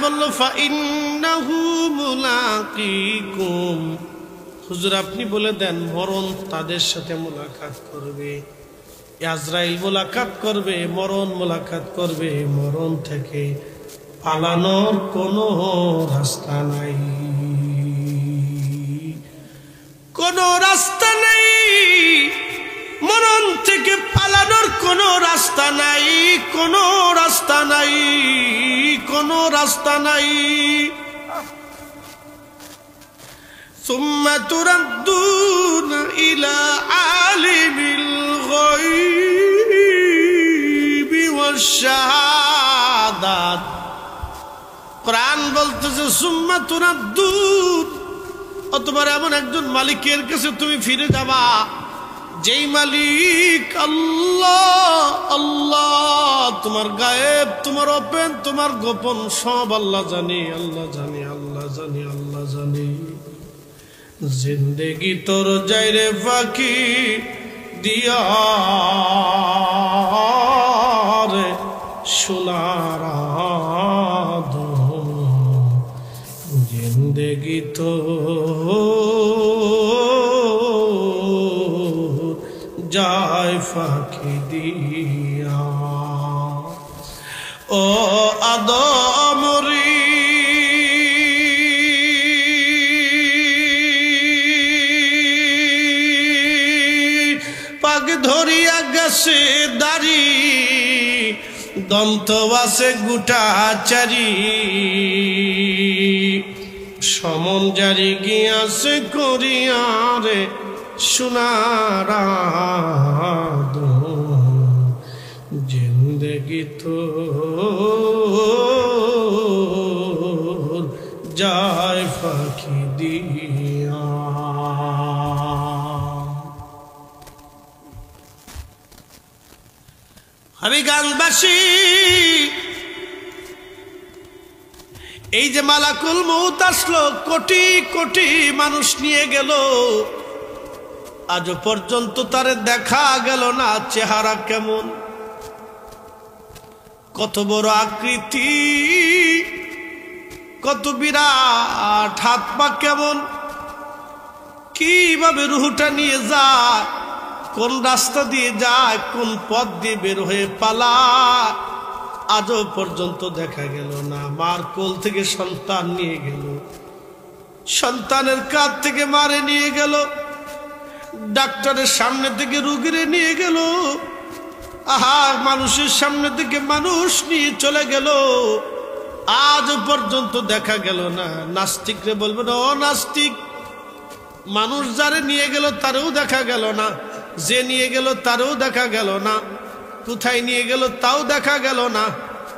বলল ফাইন্নাহু মুলাকিকুম, হুজুর আপনি বলে দেন মরণ তাদের সাথে মোলাকাত করবে, আজরাইল মোলাকাত করবে, মরণ মোলাকাত করবে, মরণ থেকে পালানোর কোনো রাস্তা নাই, কোনো রাস্তা নাই, মরণ থেকে পালানোর কোনো রাস্তা নাই, কোনো রাস্তা নাই, কোনো রাস্তা নাই। সুম্মা তুরাদ্দুনা ইলা আলিমিল গায়বি ওয়াশ শাহাদাত। কোরআন বলতেছে সুম্মা তুরাদ্দুন, অতঃপর এমন একজন মালিকের কাছে তুমি ফিরে যাবা যেই মালিক আল্লাহ। আল্লাহ তোমার গায়েব, তোমার ওপেন, তোমার গোপন সব আল্লাহ জানে, আল্লাহ জানে, আল্লাহ জানে, আল্লাহ জানে। জিন্দেগি তোর যাইরে ফাঁকি দিয়া রে সোনার জিন্দেগি তো যায় ফাঁকি দিয়া। ও আদমরি পাগ ধরিয়া গেছে দাড়ি, দন্ত আছে গুটা চারি, সমন জারি গিয়াছে করিয়ারে সোনার জিন্দেগি তো যায় ফাঁকি দিয়া। আমি গানবাসী, এই যে মালাকুল মউত আসলো, কোটি কোটি মানুষ নিয়ে গেল, আজও পর্যন্ত তারে দেখা গেল না চেহারা কেমন, কত বড় আকৃতি, কত বিরাট, হাত পা কেমন, কিভাবে রুহটা নিয়ে যায়, কোন রাস্তা দিয়ে যায়, কোন পথ দিয়ে বের হয়ে পালায়, আজও পর্যন্ত দেখা গেল না। মার কোল থেকে সন্তান নিয়ে গেল, সন্তানের কাঁধ থেকে মারে নিয়ে গেল, ডাক্তারের সামনে থেকে রুগীরে নিয়ে গেল, আহা মানুষের সামনে থেকে মানুষ নিয়ে চলে গেল, আজও পর্যন্ত দেখা গেল না। নাস্তিকরে বলবে না, ও নাস্তিক, মানুষ যারে নিয়ে গেল তারও দেখা গেল না, যে নিয়ে গেল তারও দেখা গেল না, কোথায় নিয়ে গেল তাও দেখা গেল না।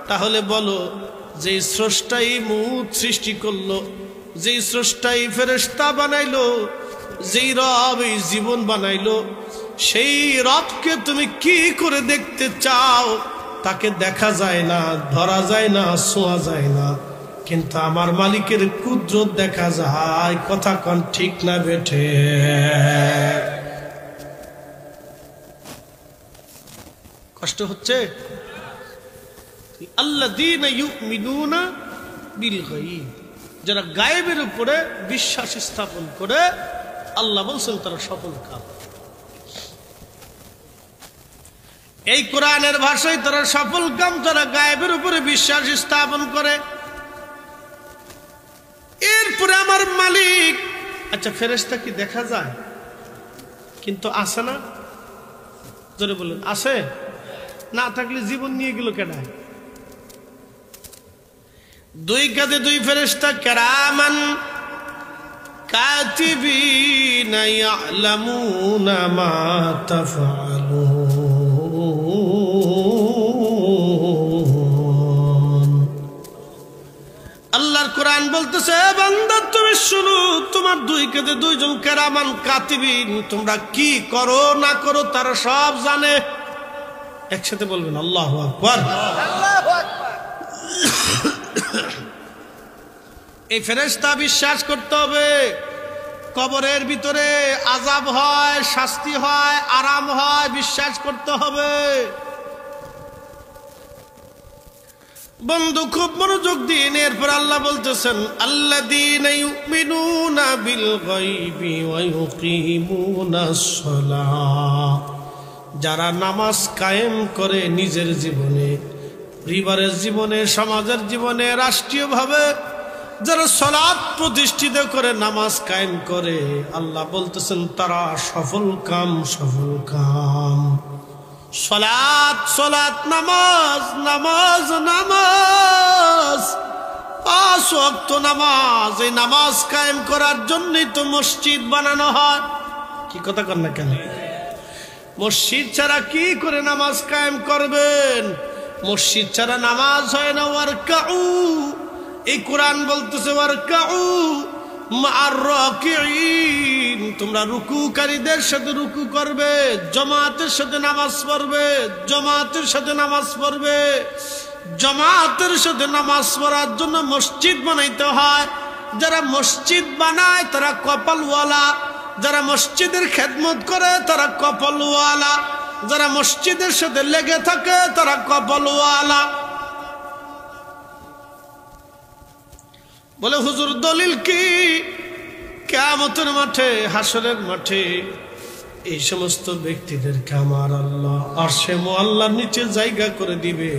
তাহলে বলো, যে স্রষ্টাই মউত সৃষ্টি করলো, যেই স্রষ্টাই ফেরেশতা বানাইলো, যেই রব এই জীবন বানাইলো, সেই রবকে তুমি কি করে দেখতে চাও? তাকে দেখা যায় না, ধরা যায় না, ছোঁয়া যায় না, কিন্তু আমার মালিকের কুদরত দেখা যায়। কথা কোন ঠিক না বেঠে? কষ্ট হচ্ছে? আল্লাযীনা ইউমিনুনা বিল গায়ব, যারা গায়েবের উপরে বিশ্বাস স্থাপন করে, আল্লাহ বলছেন তারা সফল কাম। এই কোরআনের ভাষায় তারা সফল কাম, তারা গায়েবের উপরে বিশ্বাস স্থাপন করে। এরপরে আমার মালিক, আচ্ছা ফেরেশতা কি দেখা যায়? কিন্তু আছে না? জোরে বলেন, আছে? না থাকলে জীবন নিয়ে গেল কেডা? দুই কাঁধে দুই ফেরেশতা, কিরামান কাতিবিনা ইয়ালামুনা মা তাফআলুন। আল্লাহর কোরআন বলতেছে, বান্দা তুমি শুনো, তোমার দুই কাঁধে দুইজন কিরামান কাতিবিন, তোমরা কি করো না করো তারা সব জানে। একসাথে বলবেন আল্লাহু আকবার। আল্লাহু আকবার। এই ফেরেশতা বিশ্বাস করতে হবে, কবরের ভিতরে আযাব হয়, শাস্তি হয়, আরাম হয়, বিশ্বাস করতে হবে। বন্ধু খুব মনোযোগ দিন। এরপর আল্লাহ বলতেছেন আল্লাযীনা ইউমিনুনা বিল গায়বি ওয়া ইউকিমুনাস সালাহ, যারা নামাজ কায়েম করে নিজের জীবনে, পরিবারের জীবনে, সমাজের জীবনে, রাষ্ট্রীয়ভাবে যারা সালাত প্রতিষ্ঠিত করে নামাজ কায়েম করে, আল্লাহ বলতেছেন তারা সফল কাম। সালাত সালাত, নামাজ নামাজ নামাজ, 5 ওয়াক্ত নামাজ। এই নামাজ কায়েম করার জন্যই তো মসজিদ বানানো হয়। কি কথা কন না কেন? মসজিদ ছাড়া কি করে নামাজ কায়েম করবেন? মসজিদ ছাড়া নামাজ হয় না। ওয়ারকাউ, এই কোরআন বলতেছে ওয়ারকাউ মা'আর রাকিঈন, তোমরা রুকুকারীদের সাথে রুকু করবে, জামাতের সাথে নামাজ পড়বে, জামাতের সাথে নামাজ পড়বে। জামাতের সাথে নামাজ পড়ার জন্য মসজিদ বানাইতে হয়। যারা মসজিদ বানায় তারা কপালওয়ালা, যারা মসজিদের খেদমত করে তারা কপালওয়ালা, যারা মসজিদের সাথে লেগে থাকে তারা কপালওয়ালা। বলে হুজুর দলিল কি? কিয়ামতের মাঠে, হাসরের মাঠে এই সমস্ত ব্যক্তিদেরকে আমার আল্লাহ আরশে মুআল্লার নিচে জায়গা করে দিবে,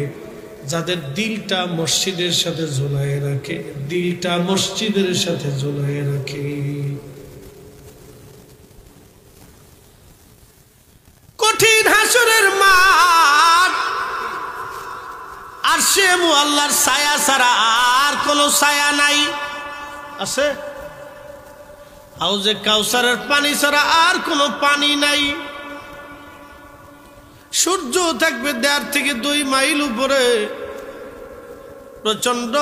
যাদের দিলটা মসজিদের সাথে ঝুলায়ে রাখে, দিলটা মসজিদের সাথে ঝুলায়ে রাখে। কঠিন হাসরের মাঠ, আরশে মুআল্লার ছায়া ছাড়া আর কোনো ছায়া নাই। আছে? হাউজে কাউসারের পানি ছাড়া আর কোনো পানি নাই। সূর্য থাকবে 1.5 থেকে 2 মাইল উপরে, প্রচন্ড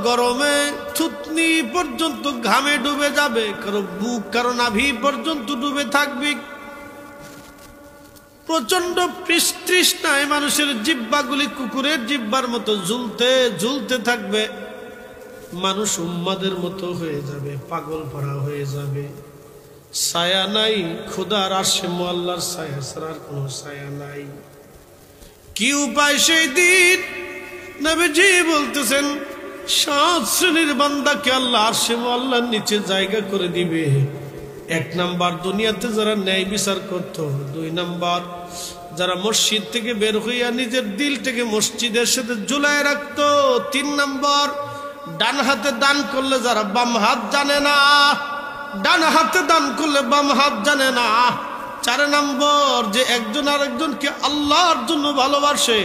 গরমে থুতনি পর্যন্ত ঘামে ডুবে যাবে, কারো বুক কারো নাভি পর্যন্ত ডুবে থাকবে। প্রচন্ড তৃষ্ণায় মানুষের জিহ্বাগুলি কুকুরের জিহ্বার মতো ঝুলতে ঝুলতে থাকবে। মানুষ উম্মাদের মতো হয়ে যাবে, পাগল ভরা হয়ে যাবে। ছায়া নাই, খোদার আরশে মুআল্লার ছায়া ছাড়ার কোনো ছায়া নাই। কি উপায় সেই দিন? নবীজি বলতেছেন 7 শ্রেণীর বান্দাকে আল্লাহ আরশে মুআল্লার নিচে জায়গা করে দিবে। 1 নাম্বার দুনিয়াতে যারা ন্যায় বিচার করত, 2 নাম্বার যারা মসজিদ থেকে বের হইয়া নিজের দিলটাকে মসজিদের সাথে ঝুলায় রাখতো, 3 নাম্বার ডান হাতে দান করলে যারা বাম হাত জানে না, ডান হাতে দান করলে বাম হাত জানে না। 4 নম্বর যে একজন আরেকজনকে আল্লাহর জন্য ভালোবাসে।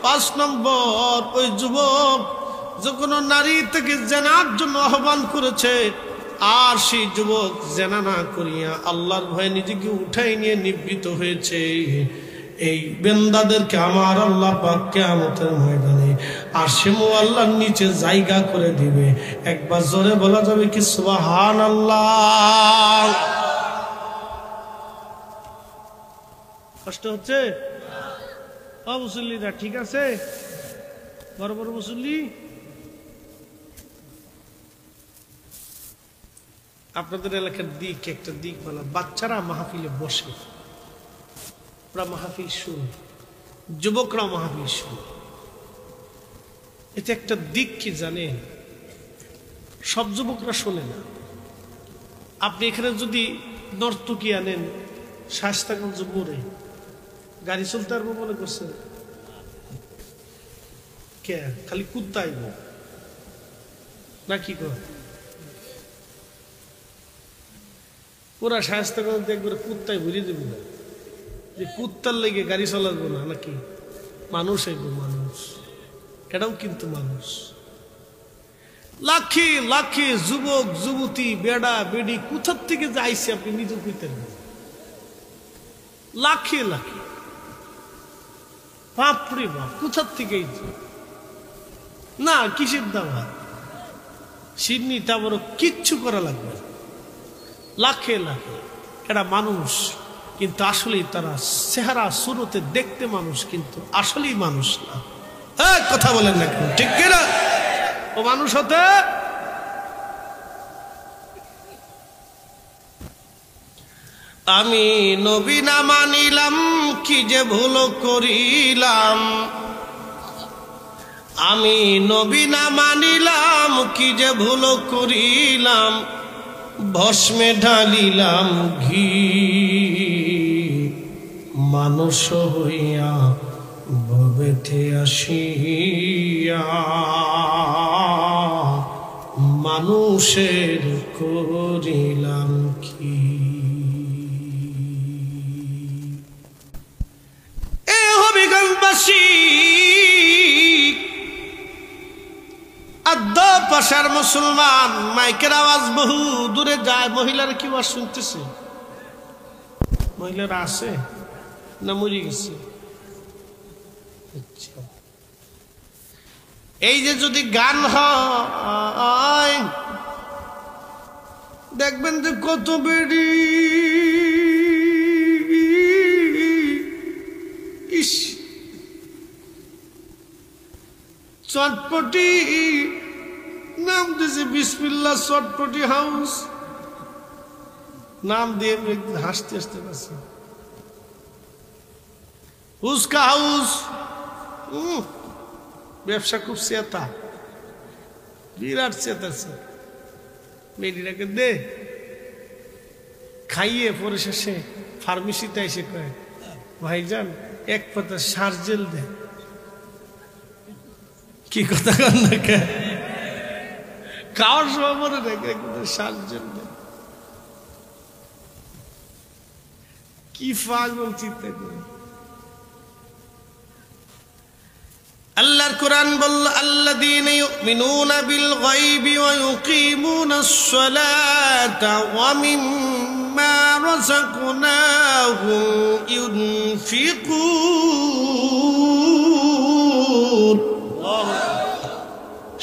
5 নম্বর ওই যুবক যে কোনো নারী থেকে জেনার জন্য আহ্বান করেছে, আর সেই যুবক জেনা না করিয়া আল্লাহর ভয়ে নিজেকে উঠাই নিয়ে নিবৃত হয়েছে। এই বান্দাদেরকে আমার আল্লাহ পাক কিয়ামতের ময়দানে আরশে মুআল্লার নিচে জায়গা করে দিবে। একবার জোরে বলা যাবে কি সুবহানাল্লাহ? কষ্ট হচ্ছে? মুসল্লিরা ঠিক আছে? বড় বড় মুসল্লি আপনাদের এলাকার দিক একটা দিক বলা, বাচ্চারা মাহফিলে বসে, ওরা মাহফিল শুনে, যুবকরা মাহফিল শুনে। এটা একটা দিক কি জানেন? সব যুবকরা শোনে না। আপনি এখানে যদি নর্তকী আনেন শায়েস্তাগঞ্জ মোড়ে, গাড়ি চলতে পারবো মনে করছেন? কে খালি কুত্তা আইব না কি কর? পুরা শায়েস্তাগঞ্জ একবারে কুত্তায় ভরিয়ে দেবে না, যে কুত্তার লেগে গাড়ি চালাবো না নাকি? মানুষ আইব, মানুষ, এটাও কিন্তু মানুষ। লাখে লাখে যুবক যুবতী বেড়া বেড়ি কোথার থেকে যাইছে আপনি নিজে কইতেন না। লাখে লাখে, বাপরে বাপ, কোথার থেকে না কিসের দাওয়া সিডনি তা বড় কিচ্ছু করা লাগবে। লাখে লাখে এরা মানুষ, কিন্তু আসলেই তারা চেহারা সুরতে দেখতে মানুষ, কিন্তু আসলেই মানুষ না। হ্যাঁ কথা বলেন না কেন? ঠিক কিনা? ও মানুষ হতে আমি নবী না মানিলাম, কি যে ভুল করিলাম। আমি নবী না মানিলাম, কি যে ভুল করিলাম, ভস্মে ঢালিলাম ঘি। মানুষ হইয়া ভবেতে আসিয়া মানুষের করিলাম কি। এ হবিগঞ্জবাসী আদ্য পাশার মুসলমান, মাইকের আওয়াজ বহু দূরে যায়। মহিলারা কি আওয়াজ শুনতেছে? মহিলারা আছে না মরে গেছে? এই যে যদি গান হয় দেখবেন যে কত বেড়ি ইস চটপটি নাম দিয়েছে বিসমিল্লাহ চটপটি হাউস, নাম দিয়ে হাসতে হাসতে পারছে। ফুচকা হাউস, ব্যবসা খুব চেতা, বিরাট চেতাছে। মেয়েটাকে দে খাইয়ে পরে শেষে ফার্মেসিতে এসে কয়, ভাইজান এক পাতা সার্জেল দে। কি কথা কন না কে? খাওয়ার সময় মনে রেখে সার্জেল দে। কি পাগল চিন্তা করে। আল্লাহর কোরআন বলল, আল্লাযীনা ইউমিনুনা বিল গায়বি ওয়া ইউকিমুনাস সালাতা ওয়া মিম্মা রাযাকনাহুম ইউনফিকুন।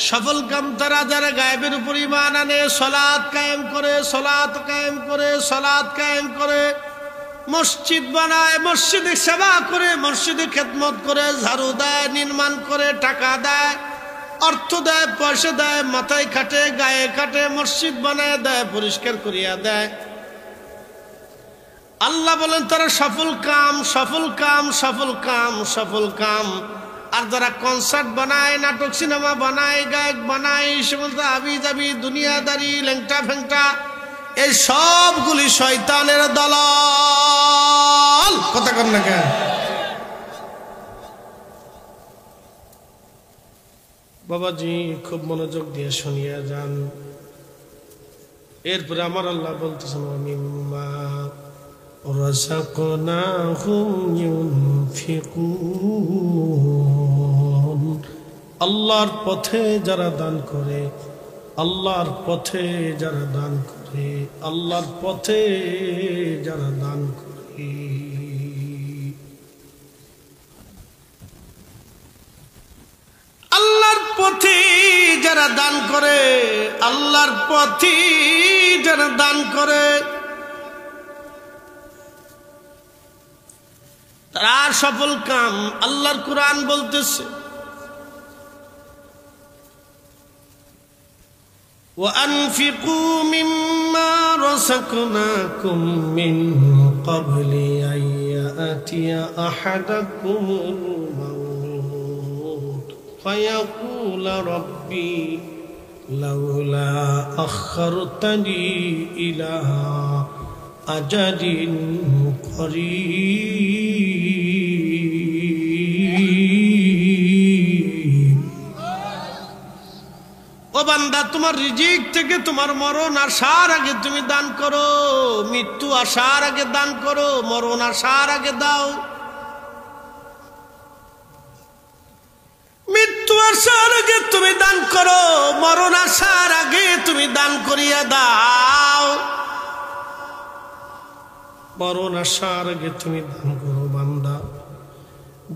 সফল কাম তারা যারা গায়বের উপর ঈমান আনে, সালাত কায়েম করে, সালাত কায়েম করে, সালাত কায়েম করে, মসজিদ বানায়, মসজিদে সেবা করে, মসজিদে খেদমত করে, ঝাড়ু দেয়, নির্মাণ করে, টাকা দেয়, অর্থ দেয়, পয়সা দেয়, মাথায় খাটে, গায়ে খাটে, মসজিদ বানায় দেয়, পরিষ্কার করিয়া দেয়। আল্লাহ বলেন তারা সফল কাম, সফল কাম, সফল কাম, সফল কাম। আর যারা কনসার্ট বানায়, নাটক সিনেমা বানায়, গায়ক বানায়, এই সমস্ত আবি যাবি দুনিয়াদারি ল্যাংটা ফ্যাংটা, এই সবগুলি শয়তানের দলাল। কথা কন না কেন? বাবাজি খুব মনোযোগ দিয়ে শুনিয়া যান। এরপরে আমার আল্লাহ বলতেছেন, মিম্মা রাযাকনাহুম ইউনফিকুন। আল্লাহর পথে যারা দান করে, আল্লাহর পথে যারা দান করে, আল্লাহর পথে যারা দান করে, আল্লাহর পথে যারা দান করে, আল্লাহর পথে যারা দান করে, তারা সফল কাম। আল্লাহর কোরআন বলতেছে, وأنفقوا مما رزقناكم من قبل أن يأتي أحدكم الموت فيقول ربي لولا أخرتني إلى أجل قريب। ও বান্দা, তোমার রিজিক থেকে তোমার মরণ আসার আগে তুমি দান করো, মৃত্যু আসার আগে দান করো, মরণ আসার আগে দাও। মৃত্যু আসার আগে তুমি দান করো, মরণ আসার আগে তুমি দান করিয়া দাও। মরণ আসার আগে তুমি দান করো বান্দা।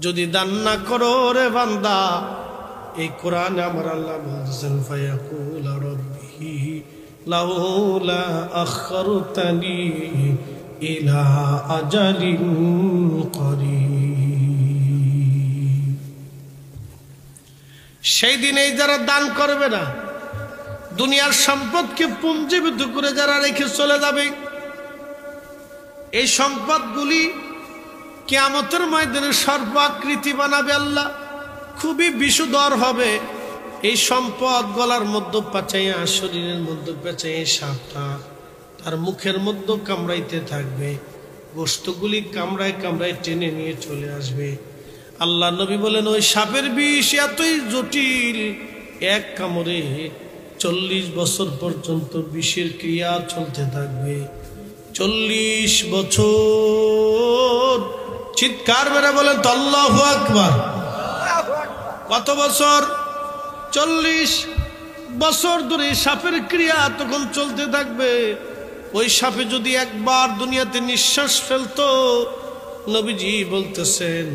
যদি দান না করো রে বান্দা, এই কোরআনে আমার আল্লাহ বলতেছেন, ফায়াকুল রাব্বি লাউলা আখরতানি ইলা আজালিন করিব। সেই দিনে যারা দান করবে না, দুনিয়ার সম্পদকে পুঞ্জীভূত করে যারা রেখে চলে যাবে, এই সম্পদগুলি কিয়ামতের ময়দানে সর্ব আকৃতি বানাবে আল্লাহ। খুবই বিষধর হবে। এই সম্পদ গলার মধ্যে পাচাইয়া, শরীরের মধ্যে পেঁচাইয়া সাপটা তার মুখের মধ্যে কামড়াইতে থাকবে, গোশতগুলি কামড়ায় কামড়ায় টেনে নিয়ে চলে আসবে। আল্লাহ নবী বলেন ওই সাপের বিষ এতই জটিল, এক কামড়ে 40 বছর পর্যন্ত বিষের ক্রিয়া চলতে থাকবে। 40 বছর। চিৎকার মেরে বলেন তো আল্লাহু আকবার। কত বছর? 40 বছর ধরে সাপের ক্রিয়া তখন চলতে থাকবে। ওই সাপে যদি একবার দুনিয়াতে নিঃশ্বাস ফেলতো, নবীজি বলতেছেন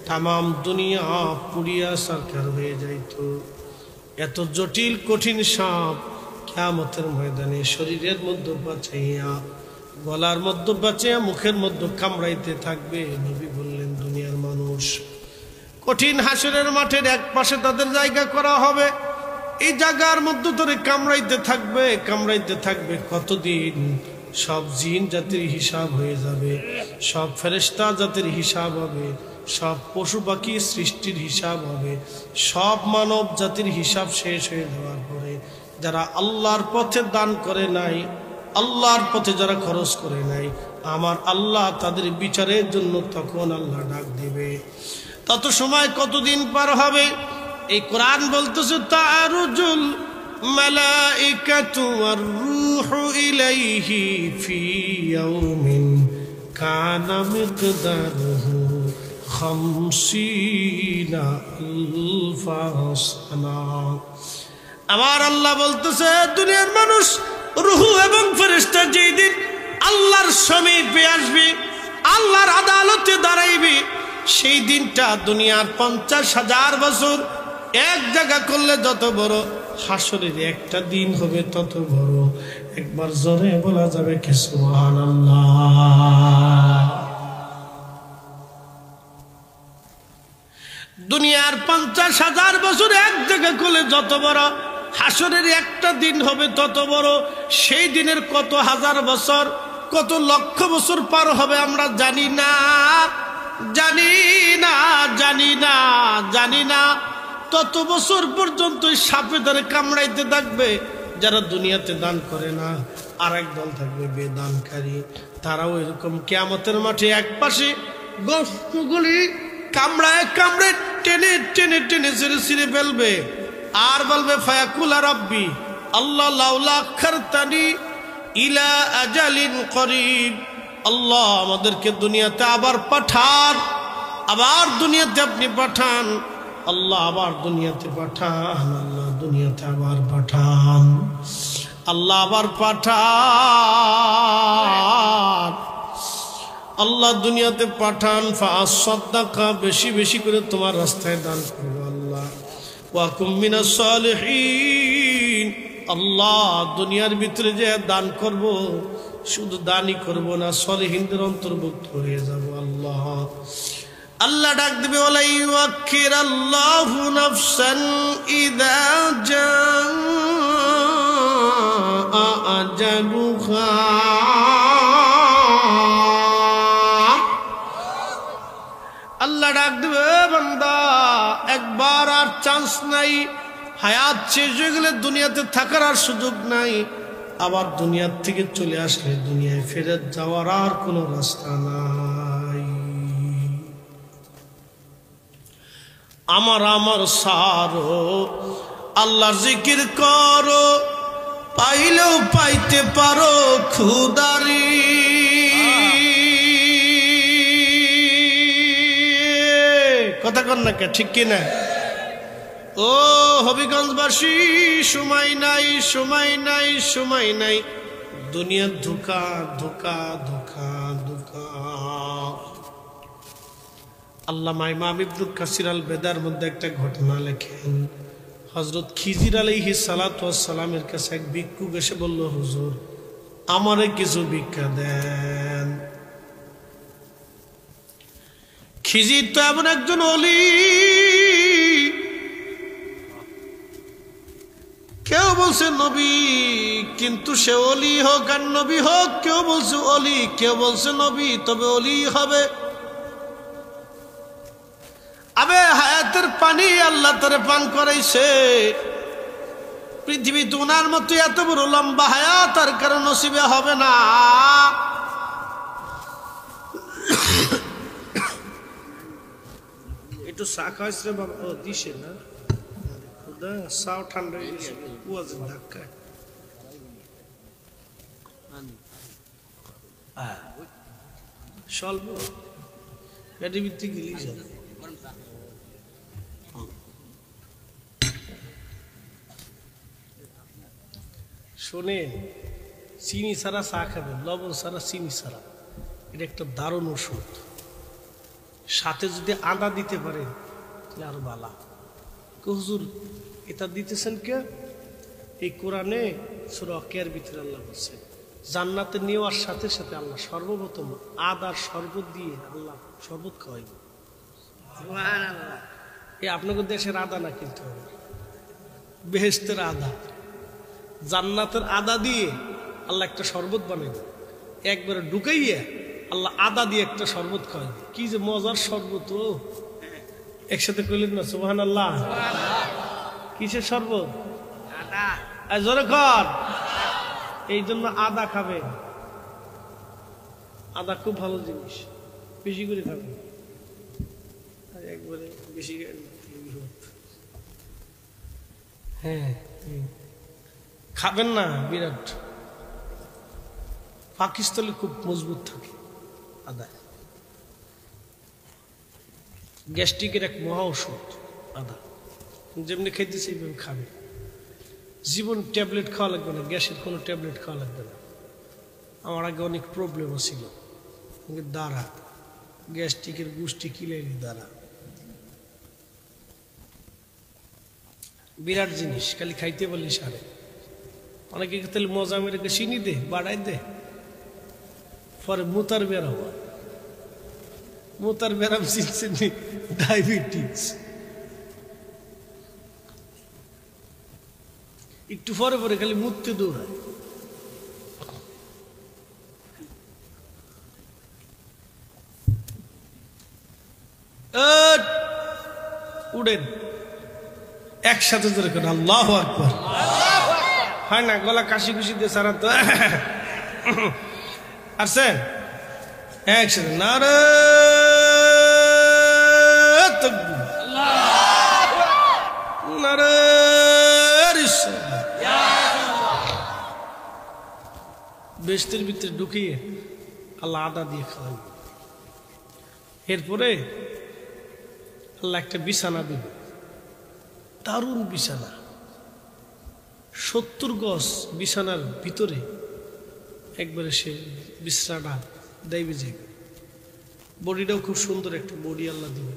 তামাম দুনিয়া পুড়িয়া সারকার হয়ে যাইত। এত জটিল কঠিন সাপ কিয়ামতের ময়দানে শরীরের মধ্যে বাঁচাইয়া, গলার মধ্যে বাঁচাইয়া, মুখের মধ্যে কামড়াইতে থাকবে। নবী বললেন দুনিয়ার মানুষ কঠিন হাসরের মাঠের এক পাশে তাদের জায়গা করা হবে। এই জায়গার মধ্যে ধরে কামড়াইতে থাকবে, কামড়াইতে থাকবে। কতদিন? সব জিন জাতির হিসাব হয়ে যাবে, সব ফেরেশতা জাতির হিসাব হবে, সব পশু পাখি সৃষ্টির হিসাব হবে, সব মানব জাতির হিসাব শেষ হয়ে যাওয়ার পরে যারা আল্লাহর পথে দান করে নাই, আল্লাহর পথে যারা খরচ করে নাই, আমার আল্লাহ তাদের বিচারের জন্য তখন আল্লাহ ডাক দিবে। তত সময় কতদিন পার হবে? এই কোরআন বলতেছে তারুজুল মালাইকাতু ওয়ার রূহু ইলাইহি ফি ইয়াউমিন কানা মিকদারুহু 50 আলফা সানা। আমার আল্লাহ বলতেছে দুনিয়ার মানুষ, রূহ এবং ফেরেশতা যেই দিন আল্লাহর সমীপে আসবে, আল্লাহর আদালতে দাঁড়াইবে, সেই দিনটা দুনিয়ার 50,000 বছর এক জায়গা করলে যত বড়, হাসরের একটা দিন হবে তত বড়। একবার জোরে বলা যাবে কি সুবহানাল্লাহ। দুনিয়ার 50,000 বছর এক জায়গা করলে যত বড়, হাসরের একটা দিন হবে তত বড়। সেই দিনের কত হাজার বছর, কত লক্ষ বছর পার হবে আমরা জানি না, জানি না, জানি না, জানি না। তত বছর পর্যন্ত সাপে ধরে কামড়াইতে থাকবে। যারা দুনিয়াতে দান করে না, আর এক দল থাকবে বেদানকারী, তারাও এরকম কিয়ামতের মাঠে এক পাশে গোশতগুলি কামড়ায় কামড়ে টেনে টেনে টেনে ছিঁড়ে ছিঁড়ে ফেলবে, আর বলবে ফায়াকুলা রাব্বি আল্লাহ লাউলা আখারতানি ইলা আজালিন করিব, আল্লাহ আমাদেরকে দুনিয়াতে আবার পাঠান, আবার দুনিয়াতে আপনি পাঠান, আল্লাহ আবার দুনিয়াতে পাঠান, আল্লাহ দুনিয়াতে আবার পাঠান, আল্লাহ আবার পাঠান, আল্লাহ দুনিয়াতে পাঠান। ফাসাদদাকা বেশি বেশি করে তোমার রাস্তায় দান করবো আল্লাহ। ওয়া কুম মিনাস সালিহিন, আল্লাহ দুনিয়ার ভিতরে যে দান করব, শুধু দানই করব না, সালিহিনদের অন্তর্ভুক্ত হয়ে যাব আল্লাহ। আল্লাহ ডাক দিবে ওয়ালা ইউআখিরাল্লাহু নাফসান ইযা জাআ আজালুহা, আল্লাহ ডাক দিবে বান্দা একবার আর চান্স নাই, হায়াত শেষ হয়ে গেলে দুনিয়াতে থাকার আর সুযোগ নাই, আবার দুনিয়ার থেকে চলে আসলে দুনিয়ায় ফেরত যাওয়ার আর কোনো রাস্তা নাই। আমার সারো আল্লাহর জিকির করো, পাইলেও পাইতে পারো খুদারি। কথা কন না কে, ঠিক কিনা? ও হবিগঞ্জবাসী, সময় নাই, সময় নাই, সময় নাই, দুনিয়ার ধোঁকা ধোঁকা ধোঁকা ধোঁকা। আল্লামা ইমাম ইবনে কাসির আল বেদার মধ্যে একটা ঘটনা লেখেন। হযরত খিজির আলাইহিস সালাতু ওয়াস সালামের কাছে এক ভিক্ষুক এসে বলল, হুজুর আমারে কিছু ভিক্ষা দেন। খিজির তো এমন একজন ওলি, কেউ বলছে নবী, কিন্তু সে ওলি হোক আর নবী হোক, কেউ বলছে ওলি, কেউ বলছে নবী, তবে ওলি হবে। আবে হায়াতের পানি আল্লাহ তারে পান করাইছে। পৃথিবীতে উনার মতো এত বড় লম্বা হায়াত আর কারো নসিবে হবে না। একটু চা খাইছে বাবা, ও দিছে না চাও ঠান্ডা হয়ে গেছে কুয়াজের ধাক্কায়। স্বল্প ব্যাটি ভিত্তিক গেলেই যাবে। শোনেন, চিনি ছাড়া চা খাবেন, লবণ ছাড়া চিনি ছাড়া, এটা একটা দারুণ ওষুধ। সাথে যদি আদা দিতে পারেন তাহলে আরো ভালো। হুজুর এটা দিতেছেন কে? এই কোরআনে সূরা ওয়াকিয়ার ভিতরে আল্লাহ বলছেন জান্নাতে নেওয়ার সাথে সাথে আল্লাহ সর্বপ্রথম আদার শরবত দিয়ে আল্লাহ শরবত খাওয়াইব। সুবহানাল্লাহ। এই আপনাদের দেশের আদা না, কিন্তু বেহেশতের আদা, জান্নাতের আদা দিয়ে আল্লাহ একটা শরবত বানাইব। একবারে ঢুকাইয়া আল্লাহ আদা দিয়ে একটা শরবত খাওয়াইব। কি যে মজার শরবত! ও একসাথে কইলেন না সুবহানাল্লাহ? কিসের শরবত? আদা। জোরে কর। এই জন্য আদা খাবে। আদা খুব ভালো জিনিস, বেশি করে খাবে। একবারে বেশি হ্যাঁ খাবেন না, বিরাট পাকিস্তানে খুব মজবুত থাকে আদা। গ্যাস্ট্রিকের এক মহা ওষুধ আদা। যেমনি খাইতেছে এইভাবে খাবে। জীবন ট্যাবলেট খাওয়া লাগবে না, গ্যাসের কোনো ট্যাবলেট খাওয়া লাগবে না। আমার আগে অনেক প্রবলেমও ছিল, দ্বারা গ্যাস্ট্রিকের গোষ্ঠী কিলাইলি দ্বারা বিরাট জিনিস, খালি খাইতে বললি সারে। অনেকে তাহলে মজা মেরে চিনি দে, বাড়াই দে, পরে মুতার বেড়া হওয়া। মুতার বেড়াম চিনছেন, ডায়াবেটিস। একটু পরে পরে খালি মুততে দৌড়ায়। উড়েন একসাথে ধরে করেন আল্লাহু আকবার। হয় না গলা কাশি খুশি দিয়ে সারা তো আসছেন একসাথে নারে নারে বেহেশতের ভিতরে ঢুকিয়ে আল্লাহ আদা দিয়ে খাওয়াই। এরপরে আল্লাহ একটা বিছানা দিল, দারুণ বিছানা, 70 গজ বিছানার ভিতরে একবারে সে বিশ্রাটা দেবে। যে বডিটাও খুব সুন্দর একটা বডি আল্লাহ দিবে।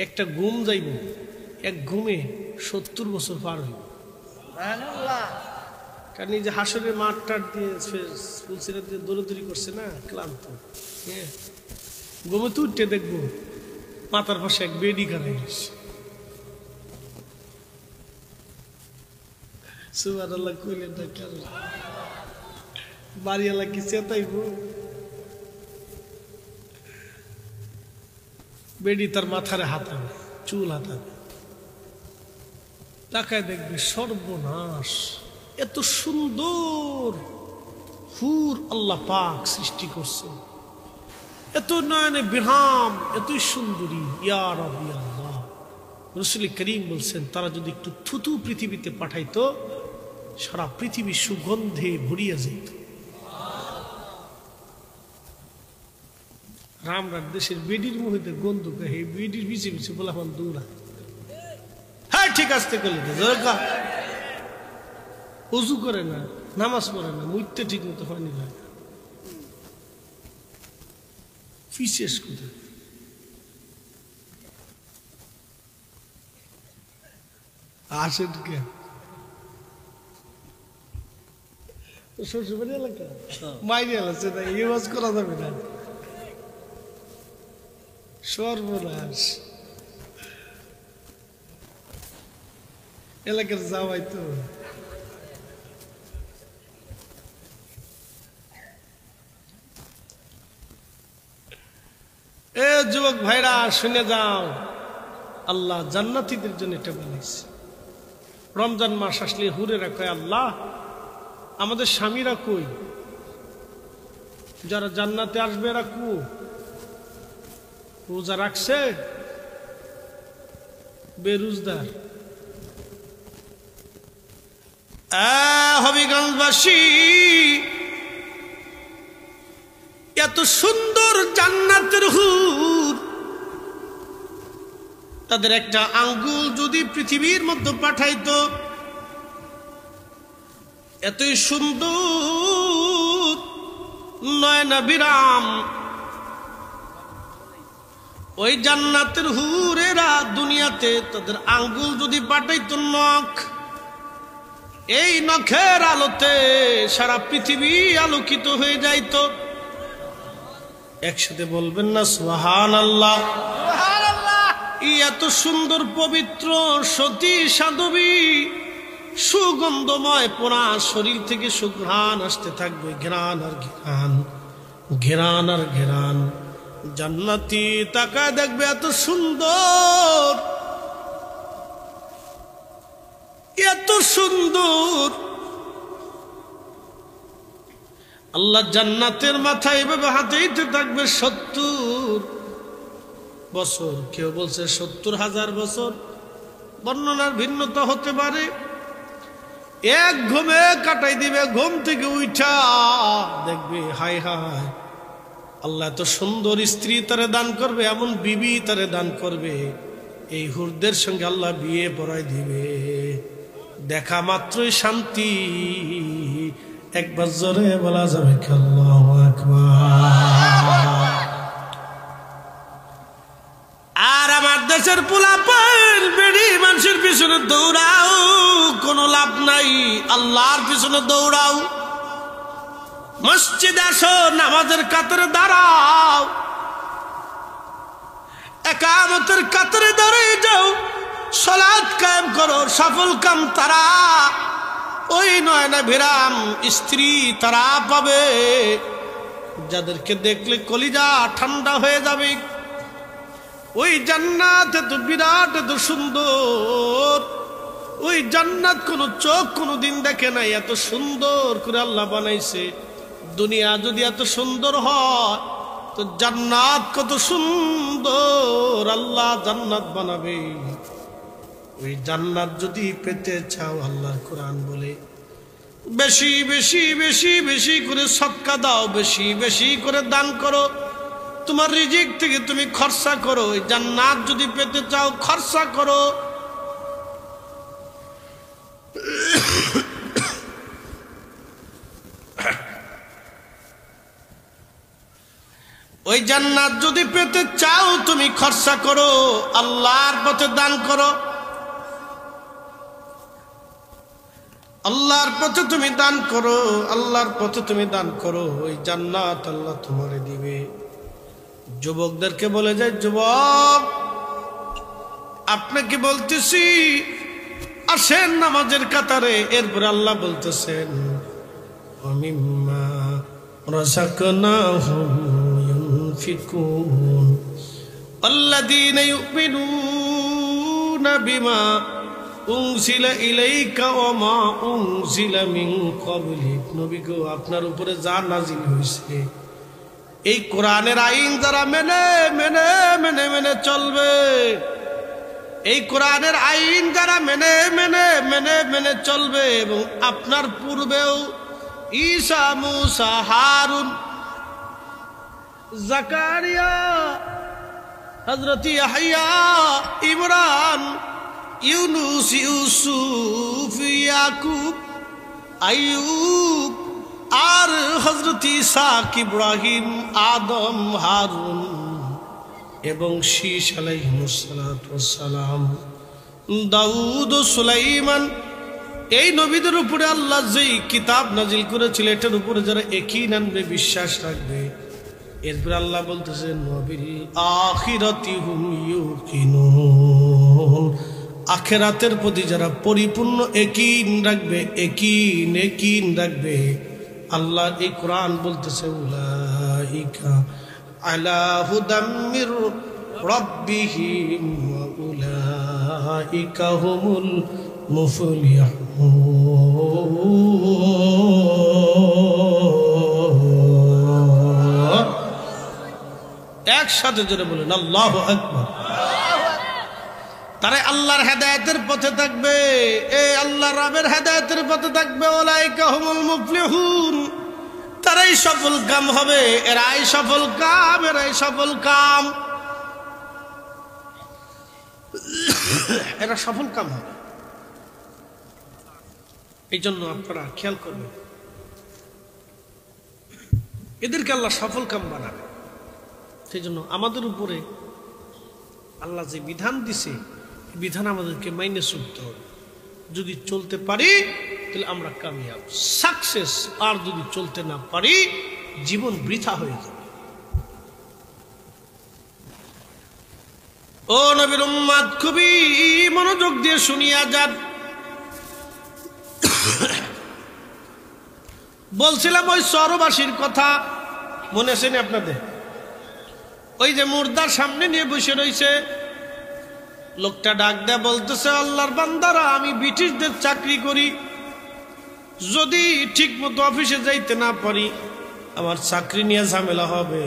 একটা ঘুম যাইব, এক ঘুমে 70 বছর পার হইব। কারণ এই যে হাসরের মাঠ টাট দিয়ে ফুলসিরাত দিয়ে দৌড়াদৌড়ি করছে না, ক্লান্ত। হ্যাঁ, ঘুমে তো উঠতে দেখবো মাথার পাশে এক বেডি গাড়াই গেছে। সুবহানাল্লাহ কইলেন না কেন? বাড়িওয়ালা কি চেতাইব? বেডি তার মাথারে হাতাবে, চুল হাতাবে, তাকায় দেখবে সর্বনাশ। এত সুন্দর হুর আল্লাহ পাক সৃষ্টি করছে, এত নয়নে বিহাম, এতই সুন্দরী। ইয়া রাব্বি আল্লাহ। রাসূল করিম বলছেন তারা যদি একটু থুতু পৃথিবীতে পাঠাইতো, সারা পৃথিবী সুগন্ধে ভরিয়া যেত। রামরার দেশের বেডির মুহিতে গন্ধ গায়ে, বেডির পিছে পিছে বলা আমার দৌড়া। হ্যাঁ ঠিক আসতে করলে উজু করে না, নামাজ পড়ে না, মুইতে ঠিক মতো পানি খায় না, বিশেষ করে আসেন কে শ্বশুরবাড়ি এলাকা মাইনে এলাছে না, ইউজ করা যাবে না। সর্বনাশ। এলাকার যাওয়াই তো যুবক ভাইরা শুনে যাও, আল্লাহ জান্নাতীদের জন্য এটা বানাইছে। রমজান মাস আসলে হুরেরা কয়, আল্লাহ আমাদের স্বামীরা কই, যারা জান্নাতে আসবে এরা কো, রোজা রাখছে, বেরোজগার। হবিগঞ্জবাসী, এত সুন্দর জান্নাতের হুর, তাদের একটা আঙ্গুল যদি পৃথিবীর মধ্যে পাঠাইতো, এতই সুন্দর নয়নাভিরাম ওই জান্নাতের হুরেরা দুনিয়াতে তাদের আঙ্গুল যদি পাঠাইতো নখ, এই নখের আলোতে সারা পৃথিবী আলোকিত হয়ে যাইত। একসাথে বলবেন না সুবহানাল্লাহ। এত সুন্দর পবিত্র সতী সাধবী, সুগন্ধময় পোড়া শরীর থেকে সুঘ্রাণ আসতে থাকবে, ঘ্রাণ আর ঘ্রাণ, ঘ্রাণ আর ঘ্রাণ। জান্নাতি তাকায় দেখবে এত সুন্দর, এত সুন্দর। আল্লাহ জান্নাতের মাথায় এভাবে হাতেইতে থাকবে 70 বছর। কেউ বলছে 70,000 বছর, বর্ণনার ভিন্নতা হতে পারে। এক ঘুমে কাটাই দিবে, ঘুম থেকে উঠা দেখবে হায় হায়, আল্লাহ এত সুন্দর স্ত্রী তারে দান করবে, এমন বিবি তারে দান করবে, এই হুরদের সঙ্গে আল্লাহ বিয়ে পড়াই দিবে। দেখা মাত্রই শান্তি। একবার জোরে বলা যাবে আল্লাহু আকবার। আর আমার দেশের পোলাপান বেড়ি মানুষের পিছনে দৌড়াও, কোনো লাভ নাই, আল্লাহর পিছনে দৌড়াও। মসজিদে আসো, নামাজের কাতারে দাঁড়াও, একামতের কাতারে দাঁড়িয়ে যাও, সালাত কায়েম করো। সফল কাম তারা, ওই নয়নাভিরাম স্ত্রী তারা পাবে যাদেরকে দেখলে কলিজা ঠান্ডা হয়ে যাবে। ওই জান্নাত এত বিরাট, এত সুন্দর, ওই জান্নাত কোনো চোখ কোনো দিন দেখে নাই, এত সুন্দর করে আল্লাহ বানাইছে। দুনিয়া যদি এত সুন্দর হয় তো জান্নাত কত সুন্দর, আল্লাহ জান্নাত বানাবে। ওই জান্নাত যদি পেতে চাও, আল্লাহর কোরআন বলে বেশি বেশি বেশি বেশি করে সদকা দাও, বেশি বেশি করে দান করো, তোমার রিজিক থেকে তুমি খরচা করো। ওই জান্নাত যদি পেতে চাও খরচা করো। ওই জান্নাত যদি পেতে চাও তুমি খরচা করো, আল্লাহর পথে দান করো, আল্লাহর পথে তুমি দান করো, আল্লাহর পথে তুমি দান করো। ওই জান্নাত আল্লাহ তোমারে দিবে। যুবকদেরকে বলে যায়, যুবক আপনাকে বলতেছি আসেন নামাজের কাতারে। এরপরে আল্লাহ বলতেছেন, ওয়ামিম্মা রাযাকনাহুম ইউনফিকুন আল্লাযীনা ইউমিনুনা বিমা উনজিলা ইলাইকা ওয়া মা উনজিলা মিন ক্বাবলিক। নবী গো, আপনার উপরে যা নাজিল হয়েছে এই কোরআনের আইন যারা মেনে মেনে মেনে মেনে চলবে, এই কোরআনের আইন যারা মেনে মেনে মেনে মেনে চলবে, এবং আপনার পূর্বেও ঈসা, মূসা, হারুন, জাকারিয়া, হযরত ইয়াহইয়া, ইমরান, ইউনুস, ইউসুফ, ইয়াকুব, আইয়ুব, আর হযরত ইসহাক, ইব্রাহিম, আদম, হারুন এবং শীশ আলাইহিস সালাতু ওয়াস সালাম, দাউদ ও সুলাইমান, এই নবীদের উপরে আল্লাহ যেই কিতাব নাজিল করেছিল এটার উপরে যারা একই আনবে, বিশ্বাস রাখবে। এরপর আল্লাহ বলতেছেন, নবিল আখিরাতি হুম ইউকিনুন, আখিরাতের প্রতি যারা পরিপূর্ণ ইয়াকিন রাখবে, ইয়াকিন রাখবে। আল্লাহ এই কোরআন বলতেছে, উলাইকা আলা হুদাম মির ربهم وأولئك هم المفلحون একসাথে জোরে বলেন আল্লাহু আকবার। তারা আল্লাহর হেদায়েতের পথে থাকবে, এই আল্লাহ রাবের হেদায়েতের পথে থাকবে। উলাইকা হুমুল মুফলিহুন, তারাই সফল কাম হবে, এরাই সফল কাম, এরাই সফল কাম, এরা সফল কাম হবে। এই জন্য আপনারা খেয়াল করবেন, এদেরকে আল্লাহ সফল কাম বানাবে। সেই জন্য আমাদের উপরে আল্লাহ যে বিধান দিছে, বিধান আমাদেরকে মাইনে চলতে হবে। যদি চলতে পারি তাহলে আমরা কামিয়াব, সাকসেস। আর যদি চলতে না পারি জীবন বৃথা হয়ে যাবে। ও নবীর উম্মত, খুবই মনোযোগ দিয়ে শুনিয়া যান। বলছিলাম ওই শহরবাসীর কথা, মনে আছে না আপনাদের? ওই যে মুর্দার সামনে নিয়ে বসে রয়েছে, লোকটা ডাক দেয়া বলতেছে, আল্লাহর বান্দারা, আমি ব্রিটিশদের চাকরি করি, যদি ঠিক মতো অফিসে যাইতে না পারি আমার চাকরি নিয়ে ঝামেলা হবে,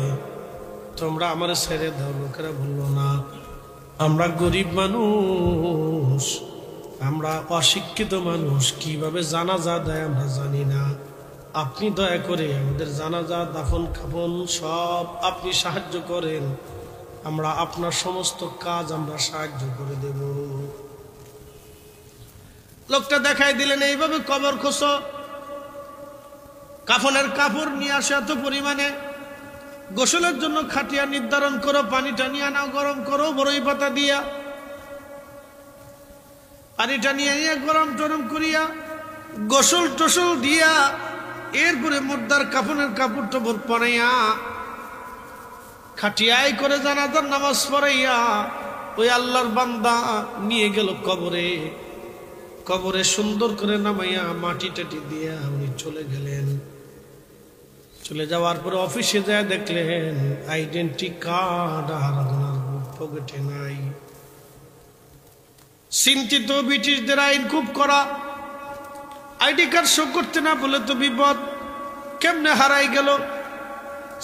তোমরা আমার ছেড়ে দাও। লোকেরা বলল, না, আমরা গরিব মানুষ, আমরা অশিক্ষিত মানুষ, কিভাবে জানাজা দেয় আমরা জানি না, আপনি দয়া করে আমাদের জানাজা দাফন কাফন সব আপনি সাহায্য করেন, আমরা আপনার সমস্ত কাজ আমরা সাহায্য করে দেব। লোকটা দেখাই দিলেন, এইভাবে কবর খোঁচো, কাফনের কাপড় নিয়ে আসে এত পরিমাণে, গোসলের জন্য খাটিয়া নির্ধারণ করো, পানিটা নিয়ে আনাও, গরম করো বড়ই পাতা দিয়া, পানিটা নিয়ে গরম টরম করিয়া গোসল টোসল দিয়া, এরপরে মুর্দার কাফনের কাপড় টাপড় পরাইয়া খাটিয়াই করে জানাজার নামাজ পড়াইয়া ওই আল্লাহর বান্দা নিয়ে গেল কবরে। কবরে সুন্দর করে নামাইয়া মাটি টাটি দিয়া উনি চলে গেলেন। চলে যাওয়ার পরে অফিসে যায় দেখলেন আইডেন্টি কার্ড আর ওনার পকেটে নাই। চিন্তিত, ব্রিটিশদের আইন খুব কড়া, আইডি কার্ড শো করতে না বলে তো বিপদ, কেমনে হারাই গেল।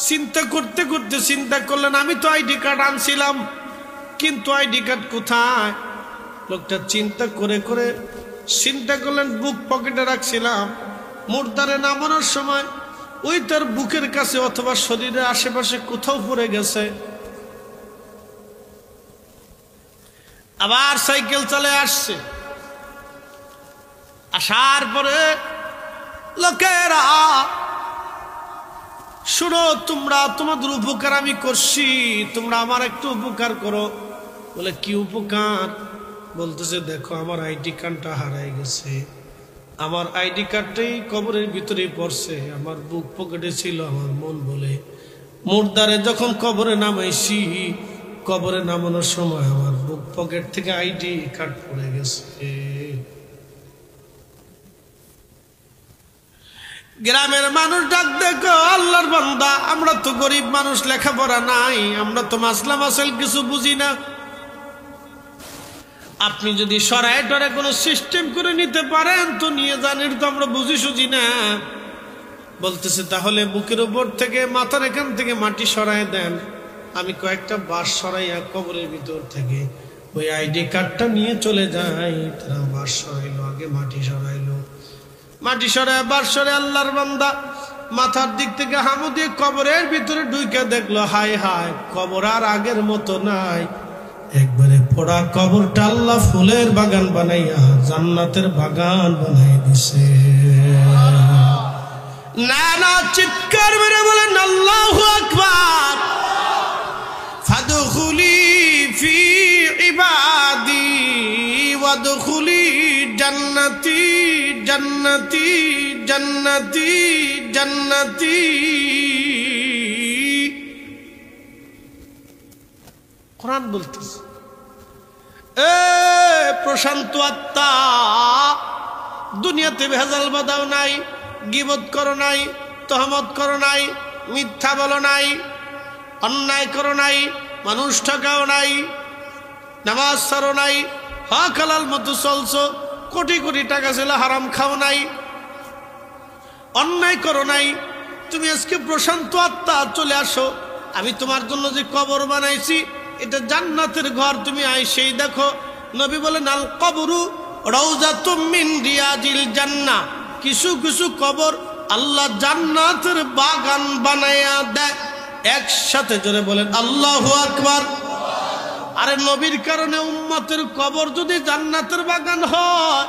চিন্তা করতে করতে চিন্তা করলেন, আমি তো আইডি কার্ড আনছিলাম, কিন্তু আইডি কার্ড কোথায়? লোকটা চিন্তা করে করে চিন্তা করলেন, বুক পকেটে রাখছিলাম, মুর্দারে নামানোর সময় ওই তার বুকের কাছে অথবা শরীরের আশেপাশে কোথাও পড়ে গেছে। আবার সাইকেল চলে আসছে, আসার পরে লোকেরা, শুনো, তোমরা তোমাদের উপকার আমি করছি, তোমরা আমার একটু উপকার করো। বলে, কি উপকার? বলতেছে, দেখো আমার আইডি কার্ডটা হারাই গেছে, আমার আইডি কার্ডটাই কবরের ভিতরে পড়ছে, আমার বুক পকেটে ছিল। আমার মন বলে, মুর্দারে যখন কবরে নামাইছি, কবরে নামানোর সময় আমার বুক পকেট থেকে আইডি কার্ড পড়ে গেছে। গ্রামের মানুষ ডাক দেখো, আল্লাহর বান্দা, আমরা তো গরিব মানুষ, লেখাপড়া নাই, আমরা তো মাসলা মাসাইল কিছু বুঝি না, আপনি যদি সরায় টরে কোনো সিস্টেম করে নিতে পারেন তো নিয়ে যান, এটা তো আমরা বুঝি সুঝি না। বলতেছে, তাহলে বুকের উপর থেকে মাথার এখান থেকে মাটি সরায় দেন, আমি কয়েকটা বাঁশ সরাইয়া কবরের ভিতর থেকে ওই আইডি কার্ডটা নিয়ে চলে যাই। তারা বাঁশ সরাইলো, আগে মাটি সরাইলো, মাটি সরায় বাঁশ সরে আল্লাহর বান্দা মাথার দিক থেকে হামু দিয়ে কবরের ভিতরে ঢুকে দেখলো, হায় হায়, কবর আর আগের মতো নাই, একবারে পোড়া কবরটা আল্লাহ ফুলের বাগান বানাইয়া জান্নাতের বাগান বানাই দিছে। না না, চিৎকার মেরে বলেন আল্লাহু আকবার। ফাদখুলি ফি ইবাদি ওয়াদখুলি জান্নাতি জান্নাতি জান্নাতি জান্নাতি। কোরআন বলতেছে, এ প্রশান্ত আত্মা, দুনিয়াতে ভেজাল বাঁধাও নাই, গীবত করো নাই, তহমত করো নাই, মিথ্যা বলো নাই, অন্যায় করো নাই, মানুষ ঠকাও নাই, নামাজ ছাড়ো নাই, হক হালাল মতো চলছো, কোটি কোটি টাকা ছিল হারাম খাও নাই, অন্যায় করো নাই, তুমি আজকে প্রশান্ত আত্মা চলে আসো। আমি তোমার জন্য যে কবর বানাইছি এটা জান্নাতের ঘর, তুমি আইসেই দেখো। নবী বলেন আল কবরু রাউযাতুম মিন রিয়াজিল জান্নাহ, কিছু কিছু কবর আল্লাহ জান্নাতের বাগান বানায়া দেয়। একসাথে জোরে বলেন আল্লাহু আকবার। আরে নবীর কারণে উম্মতের কবর যদি জান্নাতের বাগান হয়,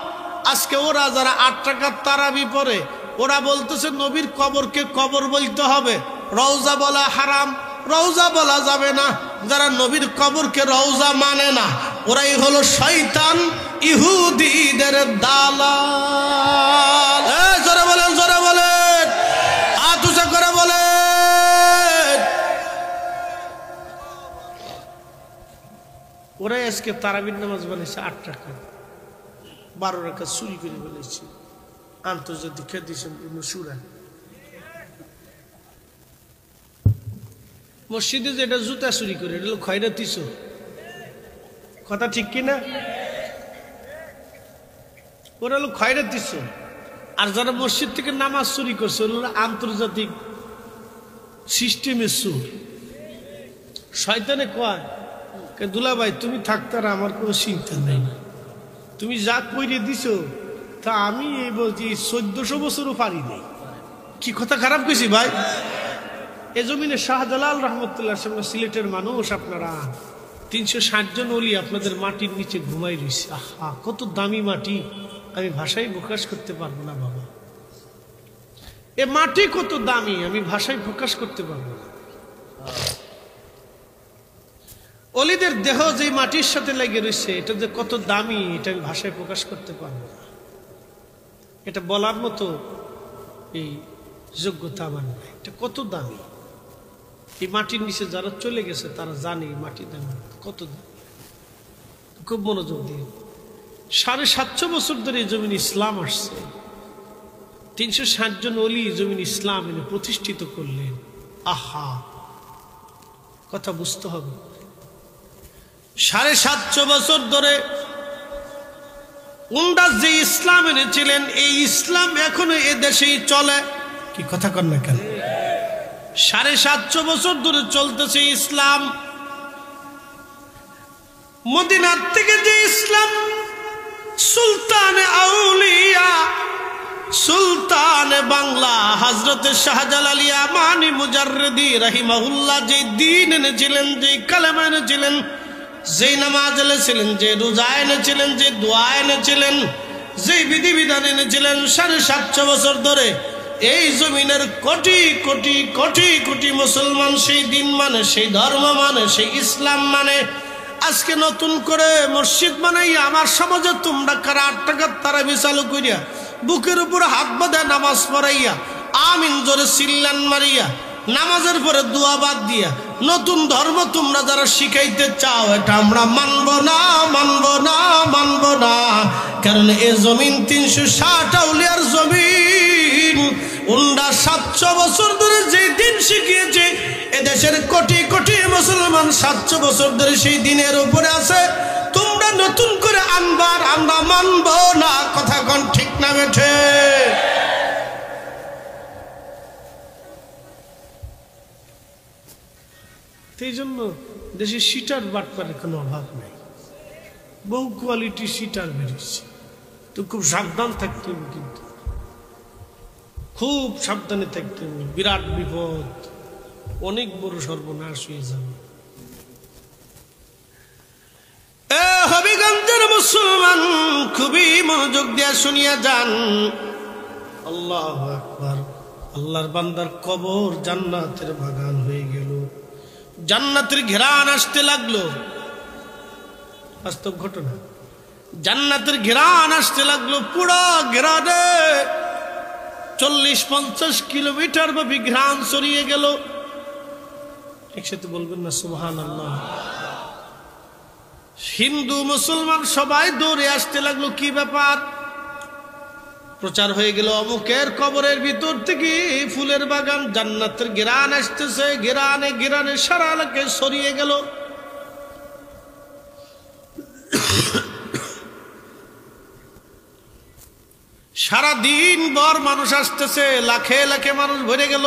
আজকে ওরা যারা 8 টাকার তারাবি পড়ে ওরা বলতেছে নবীর কবরকে কবর বলতে হবে, রওজা বলা হারাম, রওজা বলা যাবে না। যারা নবীর কবরকে রওজা মানে না ওরাই হলো শয়তান, ইহুদিদের দালাল। জোরে বলেন, জোরে বলেন, হাত উঁচা করে বলেন। ওরাই আজকে তারাবির নামাজ বানিয়েছে 8 টাকা, 12 রাকাত চুরি করে বলেছে আন্তর্জাতিক খ্যাতি সম্পূর্ণ সুরা। মসজিদে যেটা জুতা চুরি করে এটা হলো খয়রাতি চোর, কথা ঠিক কিনা? ওরা হলো খয়রাতি চোর। আর যারা মসজিদ থেকে নামাজ চুরি করছে ওরা হলো আন্তর্জাতিক সিস্টেমের চোর। শয়তানে কয় দুলা ভাই তুমি থাকতে আর আমার কোনো চিন্তা নেই, তুমি যা কইরে দিছো তা আমি এই বলছি 1400 বছরও পারি নেই। কি কথা খারাপ গেছি ভাই? এ জমিনে শাহজালাল রহমতুল্লাহ সামনে সিলেটের মানুষ আপনারা 360 জন ওলি আপনাদের মাটির নিচে ঘুমাই রয়েছে। আহা কত দামি মাটি, আমি ভাষায় প্রকাশ করতে পারবো না বাবা। এ মাটি কত দামি আমি ভাষায় প্রকাশ করতে পারবো না। অলিদের দেহ যে মাটির সাথে লেগে রয়েছে এটা যে কত দামি এটা আমি ভাষায় প্রকাশ করতে পারবো না। এটা বলার মতো এই যোগ্যতা আমার নয়। এটা কত দামি, এই মাটির নিচে যারা চলে গেছে তারা জানে মাটির দাম কত দামি। খুব মনোযোগ দিয়ে 750 বছর ধরে এই জমিন ইসলাম আসছে। 360 জন ওলি জমিন ইসলাম এনে প্রতিষ্ঠিত করলেন। আহা কথা বুঝতে হবে। 750 বছর ধরে উন্ডা যে ইসলাম এনেছিলেন এই ইসলাম এখনো এ দেশেই চলে। কি কথা কন না কেন? 750 বছর ধরে চলতেছে ইসলাম। মদিনার থেকে যে ইসলাম সুলতানে আউলিয়া সুলতানে বাংলা হযরত শাহজালাল ইয়ামানি মুজাররিদি রাহিমাহুল্লাহ যে দ্বীন এনেছিলেন, যে কালেমা এনেছিলেন, যে নামাজ এনেছিলেন, যে রোজা এনেছিলেন, যে দোয়া এনেছিলেন, যে বিধিবিধান এনেছিলেন, 750 বছর ধরে এই জমিনের কোটি কোটি কোটি কোটি মুসলমান সেই দিন মানে, সেই ধর্ম মানে, সেই ইসলাম মানে। আজকে নতুন করে মসজিদ বানাইয়া আমার সমাজে তোমরা কারা 8 টাকার তারাবি চালু করিয়া বুকের উপর হাত বাঁধা নামাজ পড়াইয়া আমিন জোরে চিল্লান মারিয়া নামাজের পরে দোয়া বাদ দিয়া নতুন ধর্ম তোমরা যারা শিখাইতে চাও এটা আমরা মানব না, মানব না, মানব না। কারণ এ জমিন 360 আউলিয়ার জমিন। উন্ডা 700 বছর ধরে যে দিন শিখিয়েছে এদেশের কোটি কোটি মুসলমান 700 বছর ধরে সেই দিনের উপরে আছে। তোমরা নতুন করে আনবার আমরা মানব না। কথা কোন ঠিক না বেঠে? এই জন্য দেশে সিটার বাটপারের কোনো অভাব নাই, বহু কোয়ালিটি সিটার বেরিয়েছে। তো খুব সাবধান থাকতে হবে, কিন্তু খুব সাবধানে থাকতে হবে। বিরাট বিপদ, অনেক বড় সর্বনাশ হয়ে যাবে। হবিগঞ্জের মুসলমান খুবই মনোযোগ দিয়ে শুনিয়া যান। আল্লাহু আকবার। আল্লাহর বান্দার কবর জান্নাতের বাগান হয়ে গেল, জান্নাতের ঘেরান আসতে লাগলো। বাস্তব ঘটনা, জান্নাতের ঘেরান আসতে লাগলো। পুরো ঘেরানে 40-50 কিলোমিটার ব্যাপী ঘেরান ছড়িয়ে গেল। একসাথে বলবেন না সুবহানাল্লাহ? হিন্দু মুসলমান সবাই দৌড়ে আসতে লাগলো। কি ব্যাপার? প্রচার হয়ে গেল অমুকের কবরের ভিতর থেকে ফুলের বাগান, জান্নাতের ঘেরান আসতেছে। ঘেরানে ঘেরানে সারা এলাকায় ছড়িয়ে গেল। সারাদিন ভর মানুষ আসতেছে, লাখে লাখে মানুষ ভরে গেল,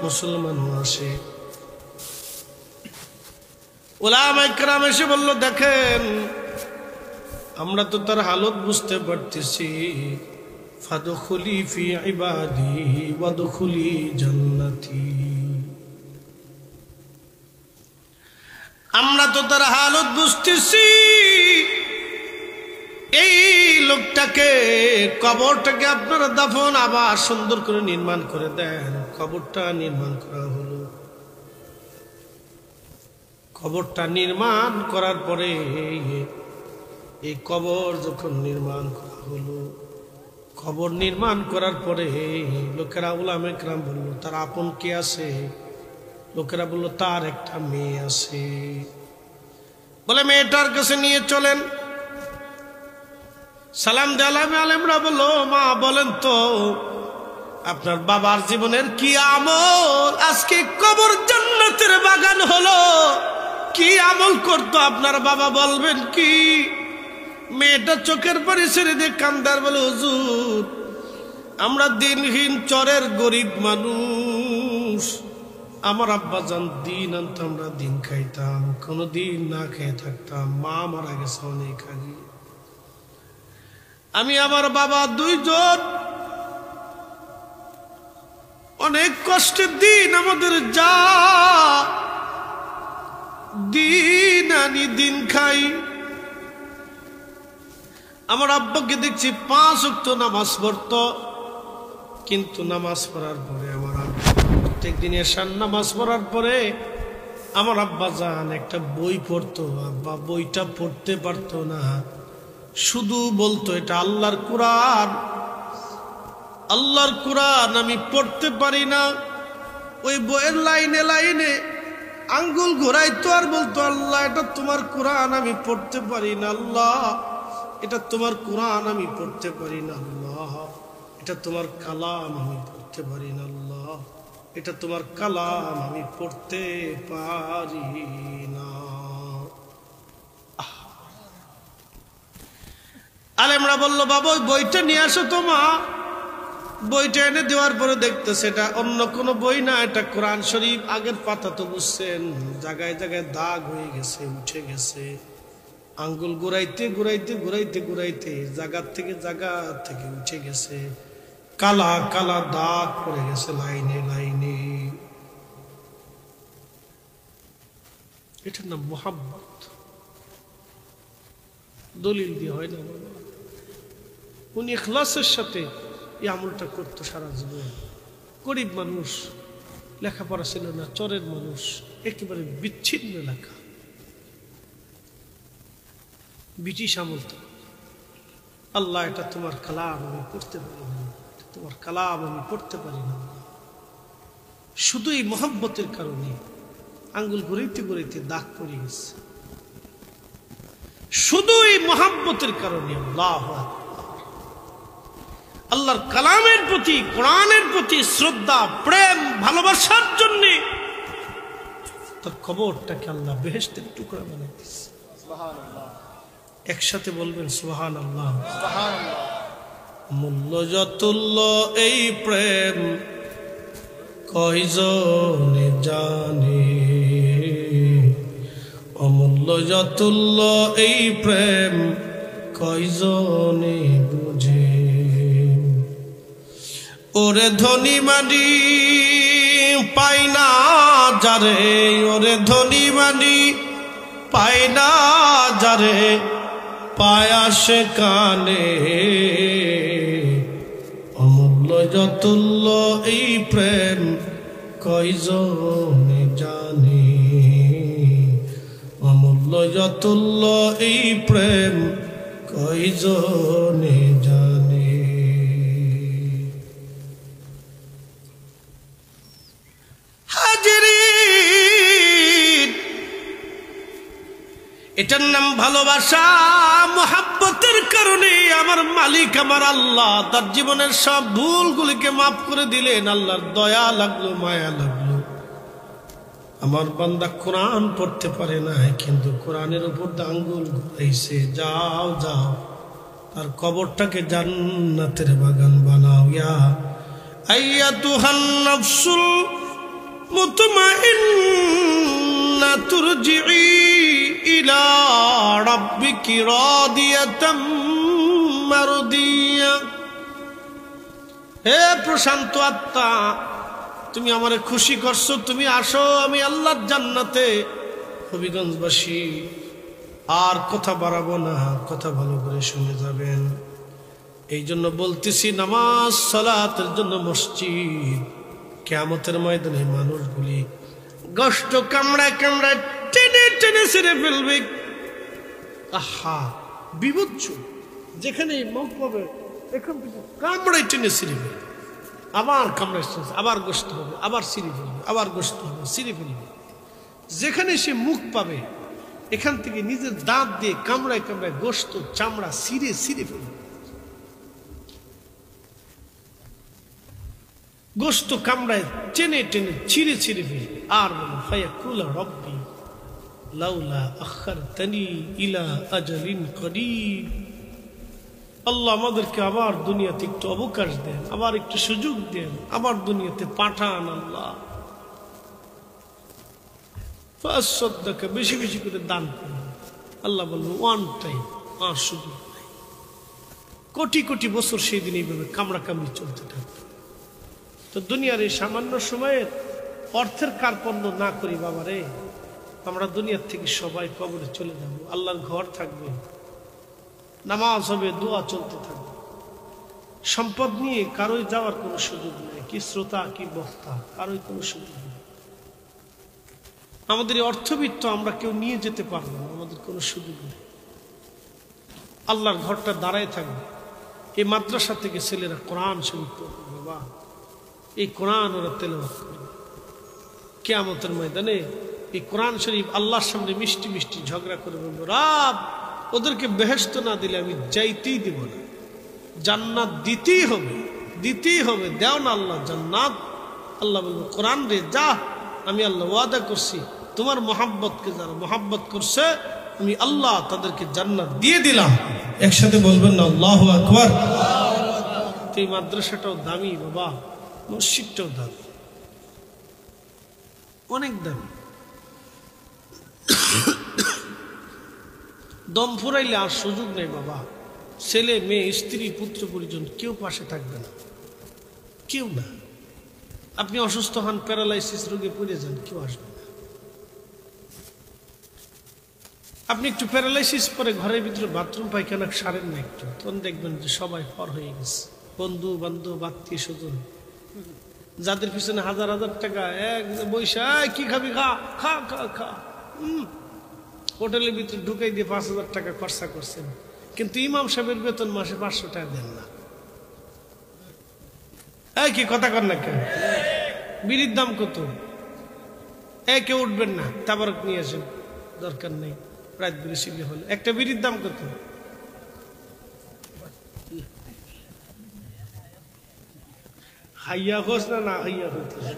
মুসলমানও আসে। উলামায়ে কেরাম এসে বলল, দেখেন আমরা তো তার হালত বুঝতে পারতেছি, ফাদখুলি ফি ইবাদি ওয়াদখুলি জান্নাতি। আমরা তো তার হালত বুঝতেছি, এই লোকটাকে, কবরটাকে আপনারা দাফন আবার সুন্দর করে নির্মাণ করে দেন। কবরটা নির্মাণ করা হলো। কবরটা নির্মাণ করার পরে, এই কবর যখন নির্মাণ করা হলো, কবর নির্মাণ করার পরে লোকেরা, উলামায়ে কেরাম বলল, তার আপন কে আছে? লোকেরা বলল, তার একটা মেয়ে আছে। বলে মেয়েটার কাছে নিয়ে চলেন। সালাম দিলাম। আলেমরা বলল, মা বলেন তো আপনার বাবার জীবনের কি আমল, আজকে কবর জান্নাতের বাগান হলো, কি আমল করতো আপনার বাবা, বলবেন কি? মেয়েটা চোখের পানি ছেড়ে দিয়ে কান্দার বলে, হুজুর আমরা দিনহীন চরের গরিব মানুষ, আমার আব্বা জান দিন আনতো, আমরা দিন খাইতাম, কোনো দিন না খেয়ে থাকতাম, মা মারা গেছে অনেক আগে, আমি আমার বাবা দুইজন, অনেক কষ্টের দিন আমাদের, যা দিন আনি দিন খাই। আমার আব্বাকে দেখছি 5 ওয়াক্ত নামাজ পড়তো, কিন্তু নামাজ পড়ার পরে আমার আব্বা প্রত্যেক দিন এশার নামাজ পড়ার পরে আমার আব্বা জান একটা বই পড়তো। আব্বা বইটা পড়তে পারতো না, শুধু বলতো এটা আল্লাহর কোরআন, আল্লাহর কোরআন আমি পড়তে পারি না। ওই বইয়ের লাইনে লাইনে আঙ্গুল ঘোরাইতো আর বলতো, আল্লাহ এটা তোমার কোরআন, আমি পড়তে পারি না, আল্লাহ এটা তোমার কোরআন, আমি পড়তে পারি না, আল্লাহ এটা তোমার কালাম, আমি পড়তে পারি না, আল্লাহ এটা তোমার কালাম, আমি পড়তে পারি না। আলেমরা বলল, বাবা ওই বইটা নিয়ে আসো তো। মা বইটা এনে দেওয়ার পরে দেখতেছে এটা অন্য কোনো বই না, এটা কোরআন শরীফ। আগের পাতা তো বুঝছেন, জায়গায় জায়গায় দাগ হয়ে গেছে, উঠে গেছে, আঙ্গুল ঘুরাইতে ঘুরাইতে ঘুরাইতে ঘুরাইতে জায়গা থেকে উঠে গেছে, কালা কালা দাগ পড়ে গেছে লাইনে লাইনে। এটার নাম মুহাব্বত, দলিল দিয়ে হয় না। উনি ইখলাসের সাথে এই আমলটা করতো সারা জীবন। গরিব মানুষ, লেখাপড়া ছিল না, চরের মানুষ, একেবারে বিচ্ছিন্ন এলাকা, ব্রিটিশ আমল তো। আল্লাহ এটা তোমার কালাম, আমি পড়তে পারি না, তোমার কালাম আমি পড়তে পারি না। শুধু এই মহব্বতের কারণে আঙ্গুল ঘুরাইতে ঘুরাইতে দাগ পড়ে গেছে, শুধু এই মহব্বতের কারণে। আল্লাহর কালামের প্রতি, কোরআনের প্রতি শ্রদ্ধা, প্রেম, ভালোবাসার জন্য তার কবরটাকে আল্লাহ বেহেশতের টুকরা বানাই দিয়েছে। একসাথে বলবেন সুবহানাল্লাহ। মূল্য যতুল্য এই প্রেম কয়জনে জানে, অমূল্য যতুল্য এই প্রেম কয়জনে বুঝে। ওরে ধনী মানি পাই না যারে, ওরে ধনী মানি পাই না যারে, পায়া সে কানে। অমূল্য যতুল্য এই প্রেম কয়জনে জানে, অমূল্য যতুল্য এই প্রেম কয়জনে জানে। এটার নাম ভালোবাসা। মুহাব্বতের কারণে আমার মালিক, আমার আল্লাহ তার জীবনের সব ভুলগুলিকে মাফ করে দিলেন। আল্লাহর দয়া লাগলো, মায়া লাগলো। আমার বান্দা কোরআন পড়তে পারে না, কিন্তু কোরআনের উপর আঙ্গুল ঘুরাইছে। যাও যাও, তার কবরটাকে জান্নাতের বাগান বানাও। ইয়া আইয়াতুহান নাফসুল মুতমাইন্না তুরজিই ইলা রাব্বিকি রাদিয়াতাম মারদিয়া। হে প্রশান্ত আত্মা, তুমি আমারে খুশি করছো, তুমি আসো আমি আল্লাহর জান্নাতে। হবিগঞ্জবাসী আর কথা বাড়াবো না, কথা ভালো করে শুনে যাবেন। এই জন্য বলতেছি, নামাজ সালাতের জন্য মসজিদ। কিয়ামতের ময়দানে মানুষগুলি গোশত কামড়ায় কামড়ায় টেনে টেনে ছিঁড়ে ফেলবে। আহা বিভৎস, যেখানে মুখ পাবে এখান থেকে কামড়ায় টেনে ছিঁড়ে ফেলবে, আবার কামড়ায় আবার গোশত হবে, আবার ছিঁড়ে ফেলবে, আবার গোশত হবে, ছিঁড়ে ফেলবে। যেখানে সে মুখ পাবে এখান থেকে নিজের দাঁত দিয়ে কামড়ায় কামড়ায় গোশত চামড়া ছিঁড়ে ছিঁড়ে ফেলবে। গোশত কামড়ায় টেনে টেনে ছিঁড়ে ছিঁড়ে ফেলবে। আর বলো ফায়াকুলা রব্বি লাউলা আখারতানি ইলা আজালিন করিব। আল্লাহ আমাদেরকে আবার দুনিয়াতে একটু অবকাশ দেন, আবার একটু সুযোগ দেন, আবার দুনিয়াতে পাঠান আল্লাহ। বেশি বেশি করে দান করুন। আল্লাহ বলবো ওয়ান টাইম, আর সুযোগ নাই। কোটি কোটি বছর সেই দিন এইভাবে কামড়া কামড়ি চলতে থাকবে। তো দুনিয়ার এই সামান্য সময়ের অর্থের কার্পণ্য না করি বাবারে। আমরা দুনিয়ার থেকে সবাই কবরে চলে যাব, আল্লাহর ঘর থাকবে, নামাজ হবে, দোয়া চলতে থাকবে। সম্পদ নিয়ে কারোই যাওয়ার কোনো সুযোগ নেই, কি শ্রোতা কি বক্তা কারোই কোনো সুযোগ নেই। আমাদের এই অর্থবিত্ত আমরা কেউ নিয়ে যেতে পারবো না, আমাদের কোনো সুযোগ নেই। আল্লাহর ঘরটা দাঁড়ায় থাকবে। এই মাদ্রাসা থেকে ছেলেরা কোরআন শরীফ পড়বে, বাবা এই কোরআন ওরা তেলাওয়াত করবে। কিয়ামতের ময়দানে এই কোরআন শরীফ আল্লাহর সামনে মিষ্টি মিষ্টি ঝগড়া করে বলবো, রব ওদেরকে বেহেশত না দিলে আমি যাইতেই দিব না, জান্নাত দিতেই হবে, দিতেই হবে, দেও না আল্লাহ জান্নাত। আল্লাহ বলবো কোরআন রে যা, আমি আল্লাহ ওয়াদা করছি তোমার মোহাব্বতকে যারা মোহাব্বত করছে আমি আল্লাহ তাদেরকে জান্নাত দিয়ে দিলাম। একসাথে বলবেন না আল্লাহু আকবার। এই মাদ্রাসাটাও দামি বাবা, মসজিদটাও দামি, অনেক দামি। দম ফুরাইলে আর সুযোগ নেই বাবা। ছেলে মেয়ে স্ত্রী পুত্র পরিজন কেউ পাশে থাকবে না, কেউ না। আপনি অসুস্থ হন, প্যারালাইসিস রোগে পড়ে যান, কেউ আসবে না। আপনি একটু প্যারালাইসিস পরে ঘরের ভিতরে বাথরুম পায়খানা সারেন না একটু, তখন দেখবেন যে সবাই পর হয়ে গেছে। বন্ধু বান্ধব আত্মীয় স্বজন যাদের পিছনে হাজার হাজার টাকা এক বৈশা কি খাবি খা খা খা খা, হোটেলের ভিতরে ঢুকাই দিয়ে 5,000 টাকা খরচা করছেন, কিন্তু ইমাম সাহেবের বেতন মাসে 500 টাকা দেন না। কি কথা কর না কেন? বিড়ির দাম কত? কেউ উঠবেন না, তাবারক নিয়ে আসেন, দরকার নেই, রাত বিড়ি সিলে হলে। একটা বিড়ির দাম কত? হাইয়া খোঁজ না, না হাইয়া হইতেছে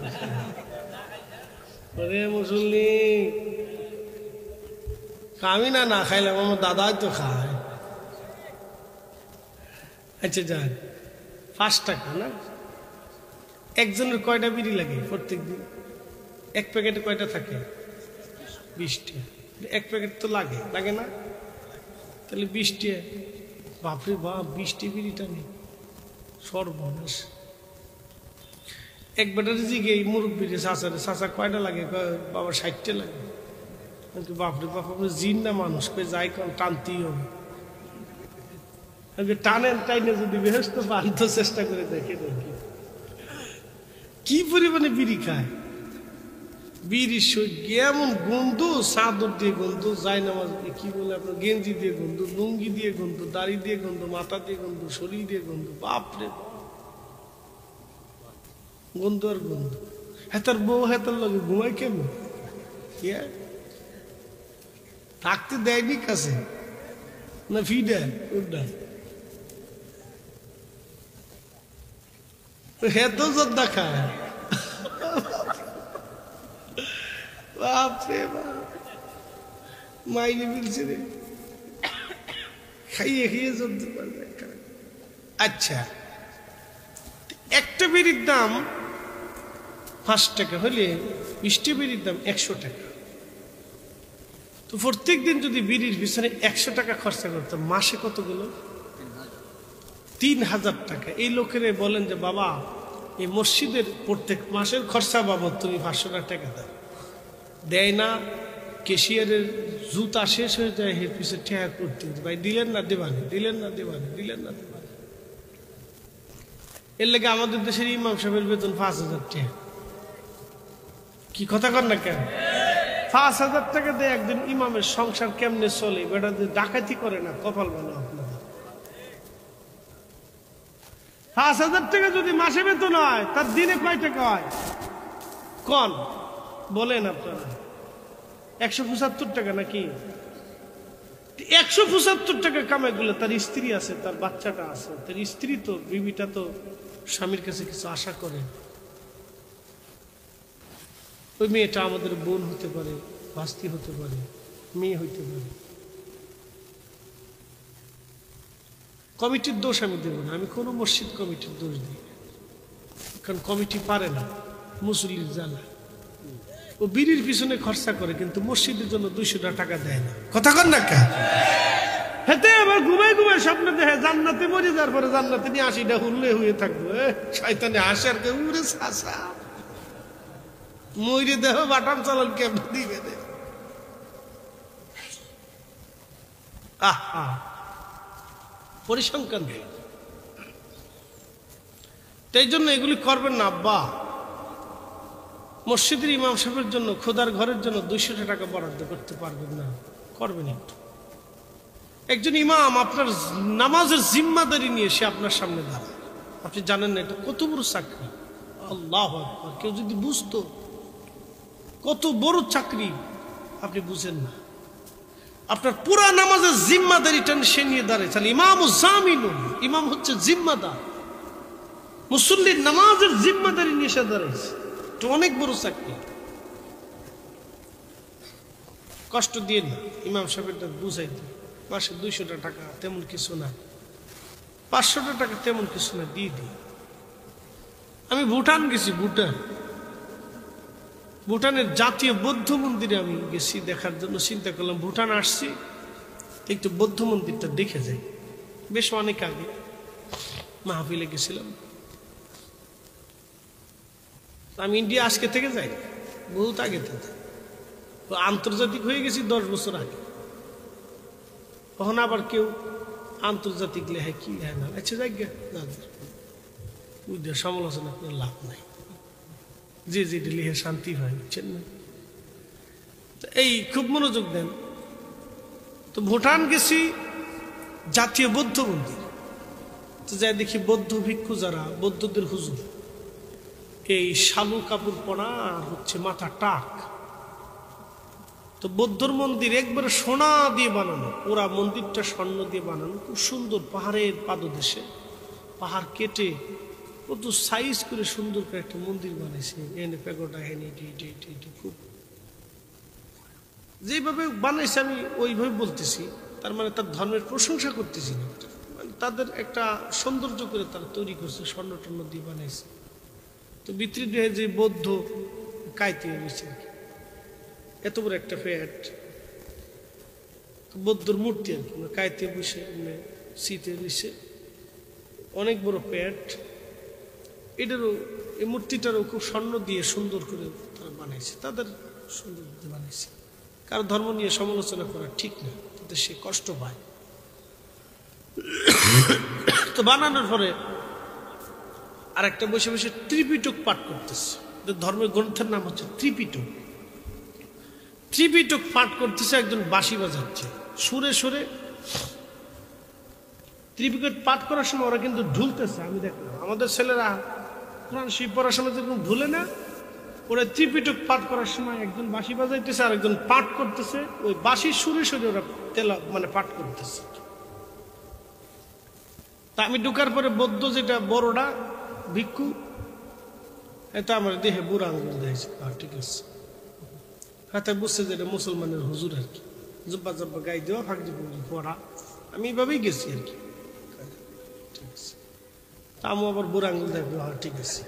মুসল্লি। আমি না খাইলাম, আমার দাদাই তো খায়। আচ্ছা যান, 5 টাকা না? একজনের কয়টা বিড়ি লাগে প্রত্যেক দিন? এক প্যাকেটে কয়টা থাকে? 20টা। এক প্যাকেট তো লাগে, লাগে না? তাহলে 20টা, বাপরে বাপ, 20টা বিড়িটা নেই, সর্বনাশ। এক ব্যাটারি জিগে এই মুরব্বী চাচা কয়টা লাগে? বাবা 60টা লাগে। বাপরে বাপ, আপনি জিন না মানুষ, যাই কোন টানতেই হবে। টানেন, টাইনে যদি বেহেশত পান তো চেষ্টা করে দেখে দেখি কি পরিমাণে বিড়ি খায়। বিড়ির এমন গন্ধ, চাদর দিয়ে গন্ধ, যায় নামাজ কি বলে আপনার, গেঞ্জি দিয়ে গন্ধ, লুঙ্গি দিয়ে গন্ধ, দাড়ি দিয়ে গন্ধ, মাথা দিয়ে গন্ধ, শরীর দিয়ে গন্ধ, বাপরে গন্ধ আর গন্ধ। হেতার বউ হেতার লগে ঘুমায় কেমন? থাকতে দেয়নি কাছে না, ফিডা উড্ডা হেত জর্দা খায়। বাপরে বাপ, মাইনে মিলছে রে। খাইয়ে খেয়ে চলতে পারবে। আচ্ছা, একটা বিড়ির দাম 5 টাকা হলে 20টি বিড়ির দাম 100 টাকা। তো প্রত্যেক দিন যদি বিড়ির পিছনে 100 টাকা খরচা করতো, মাসে কতগুলো? 3000 টাকা। এই লোকেরা বলেন যে বাবা, এই মসজিদের প্রত্যেক মাসের খরচা বাবদ তুমি 500 টাকা দাও। দেয় না, ক্যাশিয়ারের জুতা শেষ হয়ে যায়, এর পিছনে টাকা করতে ভাই দিলেন না দেবানি, দিলেন না দেবানি, দিলেন না দেবানি। এর লেগে আমাদের দেশের ইমাম সাহেবের বেতন 5000 টাকা। কি কথা কর না কেন? 5000 টাকা দিয়ে একজন ইমামের সংসার কেমনে চলে? বেটা ডাকাতি করে না, কপাল ভালো আপনাদের। 5000 টাকা যদি মাসে বেতন হয়, তার দিনে কয় টাকা হয় কোন বলেন আপনারা? 175 টাকা নাকি? 175 টাকা কামাই করলে তার স্ত্রী আছে, তার বাচ্চাটা আছে, তার স্ত্রী তো বিবিটা তো স্বামীর কাছে কিছু আশা করে। ওই মেয়েটা আমাদের বোন হতে পারে, ভাস্তি হতে পারে, মেয়ে হইতে পারে। কমিটির দোষ আমি দেব না, আমি কোনো মসজিদ কমিটির দোষ দিই, কারণ কমিটি পারে না, মুসল্লির জ্বালা। ও বিড়ির পিছনে খরচা করে, কিন্তু মসজিদের জন্য 200 টাকা দেয় না। কথা কন না কে? হেতে আবার ঘুমায় ঘুমায় স্বপ্ন দেখে জান্নাতে মরে যাওয়ার পরে জান্নাতে নিয়ে 80টা হুল্লে হয়ে থাকবে। শয়তানে হাসে আর কে উড়ে শাসা ময়ূরে দেহ বাটাম চালান কেমন দিবে দে। আহা, পরিসংখ্যান দেয়। তাই জন্য এগুলি করবেন না আব্বা। মসজিদের ইমাম সাহেবের জন্য, খোদার ঘরের জন্য 200 টাকা বরাদ্দ করতে পারবেন না, করবেন একটু। একজন ইমাম আপনার নামাজের জিম্মাদারি নিয়ে সে আপনার সামনে দাঁড়ায়, আপনি জানেন না এটা কত বড় চাকরি। আল্লাহু আকবার, কেউ যদি বুঝতো কত বড় চাকরি, আপনি বুঝেন না। আপনার পুরা নামাজের জিম্মাদারিটা সে নিয়ে দাঁড়ায়। তাহলে ইমাম ও জামিনুন, ইমাম হচ্ছে জিম্মাদার, মুসল্লির নামাজের জিম্মাদারি নিয়ে সে দাঁড়াইছে। এটা অনেক বড় চাকরি। কষ্ট দিয়ে না, ইমাম সাহেবটা বুঝাই দিন। মাসে 200 টাকা তেমন কিছু না, 500 টাকা তেমন কিছু না, দিয়ে দিই। আমি ভুটান গেছি, ভুটানের জাতীয় বৌদ্ধ মন্দিরে আমি গেছি দেখার জন্য। চিন্তা করলাম ভুটান আসছি, একটু বৌদ্ধ মন্দিরটা দেখে যাই। বেশ অনেক আগে মাহফিলে গেছিলাম। আমি ইন্ডিয়া আজকে থেকে যাই, বহুত আগে থেকে। আন্তর্জাতিক হয়ে গেছি 10 বছর আগে। তখন আবার কেউ আন্তর্জাতিক লেহায় কি লেহায় না, আচ্ছা যাই গে সমালোচনা করে লাভ নাই। যে যে লিহে শান্তি হয়, বুঝছেন না? এই খুব মনোযোগ দেন। তো ভুটান গেছি, জাতীয় বৌদ্ধ মন্দির। তো যাই দেখি বৌদ্ধ ভিক্ষু যারা, বৌদ্ধদের হুজুর, এই শালু কাপড় পরা আর হচ্ছে মাথা টাক। তো বৌদ্ধর মন্দির একবারে সোনা দিয়ে বানানো, ওরা মন্দিরটা স্বর্ণ দিয়ে বানানো, খুব সুন্দর। পাহাড়ের পাদদেশে পাহাড় কেটে কত সাইজ করে সুন্দর করে একটা মন্দির বানাইছে। এনে পেগোডা, হেনে খুব যেভাবে বানাইছে আমি ওইভাবে বলতেছি। তার মানে তার ধর্মের প্রশংসা করতেছি না, মানে তাদের একটা সৌন্দর্য করে তারা তৈরি করছে, স্বর্ণ টর্ণ দিয়ে বানাইছে। তো ভিতরে যে বৌদ্ধ কাইতে রয়েছে, এত বড় একটা ফ্যাট বৌদ্ধর মূর্তি আর কি, কাইতে বসে শীতে বসে, অনেক বড় প্যাট। এটারও, এই মূর্তিটারও খুব স্বর্ণ দিয়ে সুন্দর করে তারা বানাইছে, তাদের সুন্দর দিয়ে বানাইছে। কারো ধর্ম নিয়ে সমালোচনা করা ঠিক না, তাতে সে কষ্ট পায়। তো বানানোর পরে আর একটা বসে বসে ত্রিপিটক পাঠ করতেছে। ধর্মের গ্রন্থের নাম হচ্ছে ত্রিপিটক। ত্রিপিটক পাঠ করতেছে, একজন বাঁশি বাজাচ্ছে সুরে সুরে। ত্রিপিটক পাঠ করার সময় ওরা কিন্তু ঢুলতেছে, আমি দেখলাম। আমাদের ছেলেরা কোরআন শরীফ পড়ার সময় যেরকম ঢুলে না, ওরা ত্রিপিটক পাঠ করার সময় একজন বাঁশি বাজাইতেছে আর একজন পাঠ করতেছে। ওই বাঁশির সুরে সুরে ওরা মানে পাঠ করতেছে। তা আমি ঢুকার পরে বৌদ্ধ যেটা বড়টা ভিক্ষু, এটা আমার দেহে বুড়া আঙুল দিয়েছে। ঠিক আছে, হাতে বুঝছে যে এটা মুসলমানের হুজুর আর কি, জব্বা জব্বা গাই দেওয়া, ফাঁক পড়া, আমি এইভাবেই গেছি আর কি। ঠিক আছে, আমু আবার বুড়া আঙুল দেখবে, হ্যাঁ ঠিক আছে।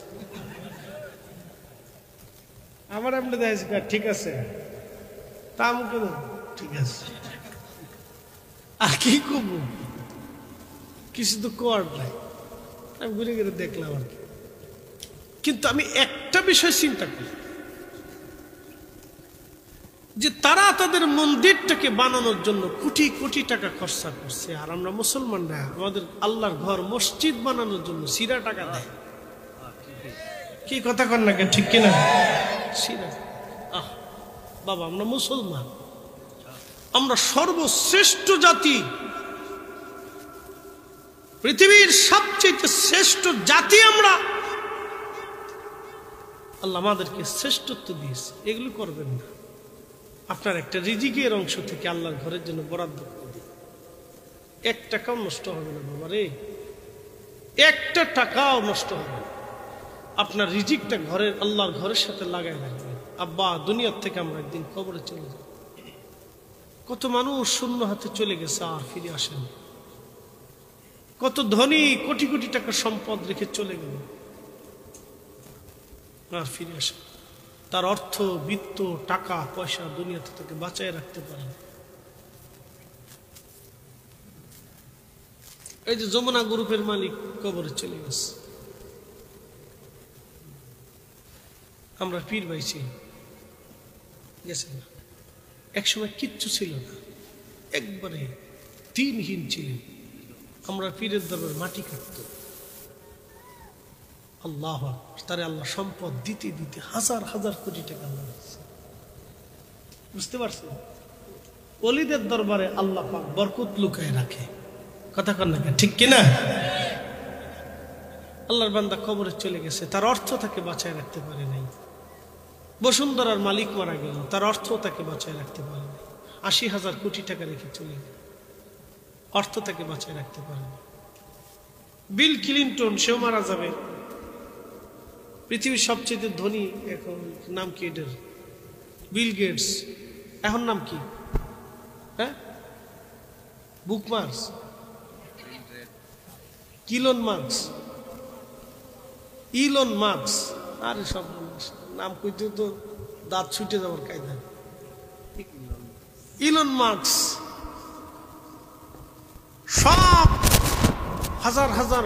আমার আপনি দেখেছি ঠিক আছে, তা আমু কেন ঠিক আছে, আর কি করবো, কিছু তো কর নাই। আমি ঘুরে ঘুরে দেখলাম আর কি। কিন্তু আমি একটা বিষয় চিন্তা করি যে তারা তাদের মন্দিরটাকে বানানোর জন্য কোটি কোটি টাকা খরচা করছে, আর আমরা মুসলমানরা আমাদের আল্লাহর ঘর মসজিদ বানানোর জন্য সিরা টাকা দেয়। কি কথা কর না ঠিক কিনা? সিরা, আহ বাবা, আমরা মুসলমান, আমরা সর্বশ্রেষ্ঠ জাতি, পৃথিবীর সবচেয়ে শ্রেষ্ঠ জাতি আমরা। আল্লাহ আমাদেরকে শ্রেষ্ঠত্ব দিয়েছে, এগুলো করবেন না। আপনার একটা রিজিকের অংশ থেকে আল্লাহর ঘরের জন্য বরাদ্দ করে দিন, 1 টাকাও নষ্ট হবে না বাবা রে, 1টা টাকাও নষ্ট হবে না। আপনার রিজিকটা ঘরের আল্লাহর ঘরের সাথে লাগাই রাখবেন। আব্বা, দুনিয়ার থেকে আমরা একদিন কবরে চলে যাব। কত মানুষ শূন্য হাতে চলে গেছে আর ফিরে আসেন। কত ধনী কোটি কোটি টাকা সম্পদ রেখে চলে গেল আর ফিরে আসেন। তার অর্থ বিত্ত টাকা পয়সা দুনিয়াতে তাকে বাঁচায় রাখতে পারে। এই যে যমুনা গ্রুপের মালিক কবরে চলে গেছে, আমরা পীর পাইছি গেছে না। একসময় কিচ্ছু ছিল না, একবারে দিনহীন ছিলেন। আমরা পীরের দরবার মাটি কাটত। আল্লাহ, তারে আল্লাহ সম্পদ দিতে দিতে হাজার হাজার কোটি টাকা আল্লাহ দিচ্ছে। বুঝতে পারছেন? ওলিদের দরবারে আল্লাহ পাক বরকত লুকায় রাখে। কথা কন না ঠিক কিনা? আল্লাহর বান্দা কবরে চলে গেছে, তার অর্থ তাকে বাঁচায় রাখতে পারে নাই। বসুন্ধরার মালিক মারা গেল, তার অর্থ তাকে বাঁচায় রাখতে পারে নাই। 80,000 কোটি টাকা রেখে চলে গেল, অর্থ তাকে বাঁচায় রাখতে পারে না। বিল ক্লিনটন, সেও মারা যাবে, পৃথিবীর সবচেয়ে ধনী। এখন নাম কি এটার? Bill Gates. এখন নাম কি? হ্যাঁ, বুকমার্কস, কিলন মার্কস, ইলন মার্কস। আরে সব নাম কইতে তো দাঁত ছুটে যাওয়ার কায়দা। ইলন মার্কস সব হাজার হাজার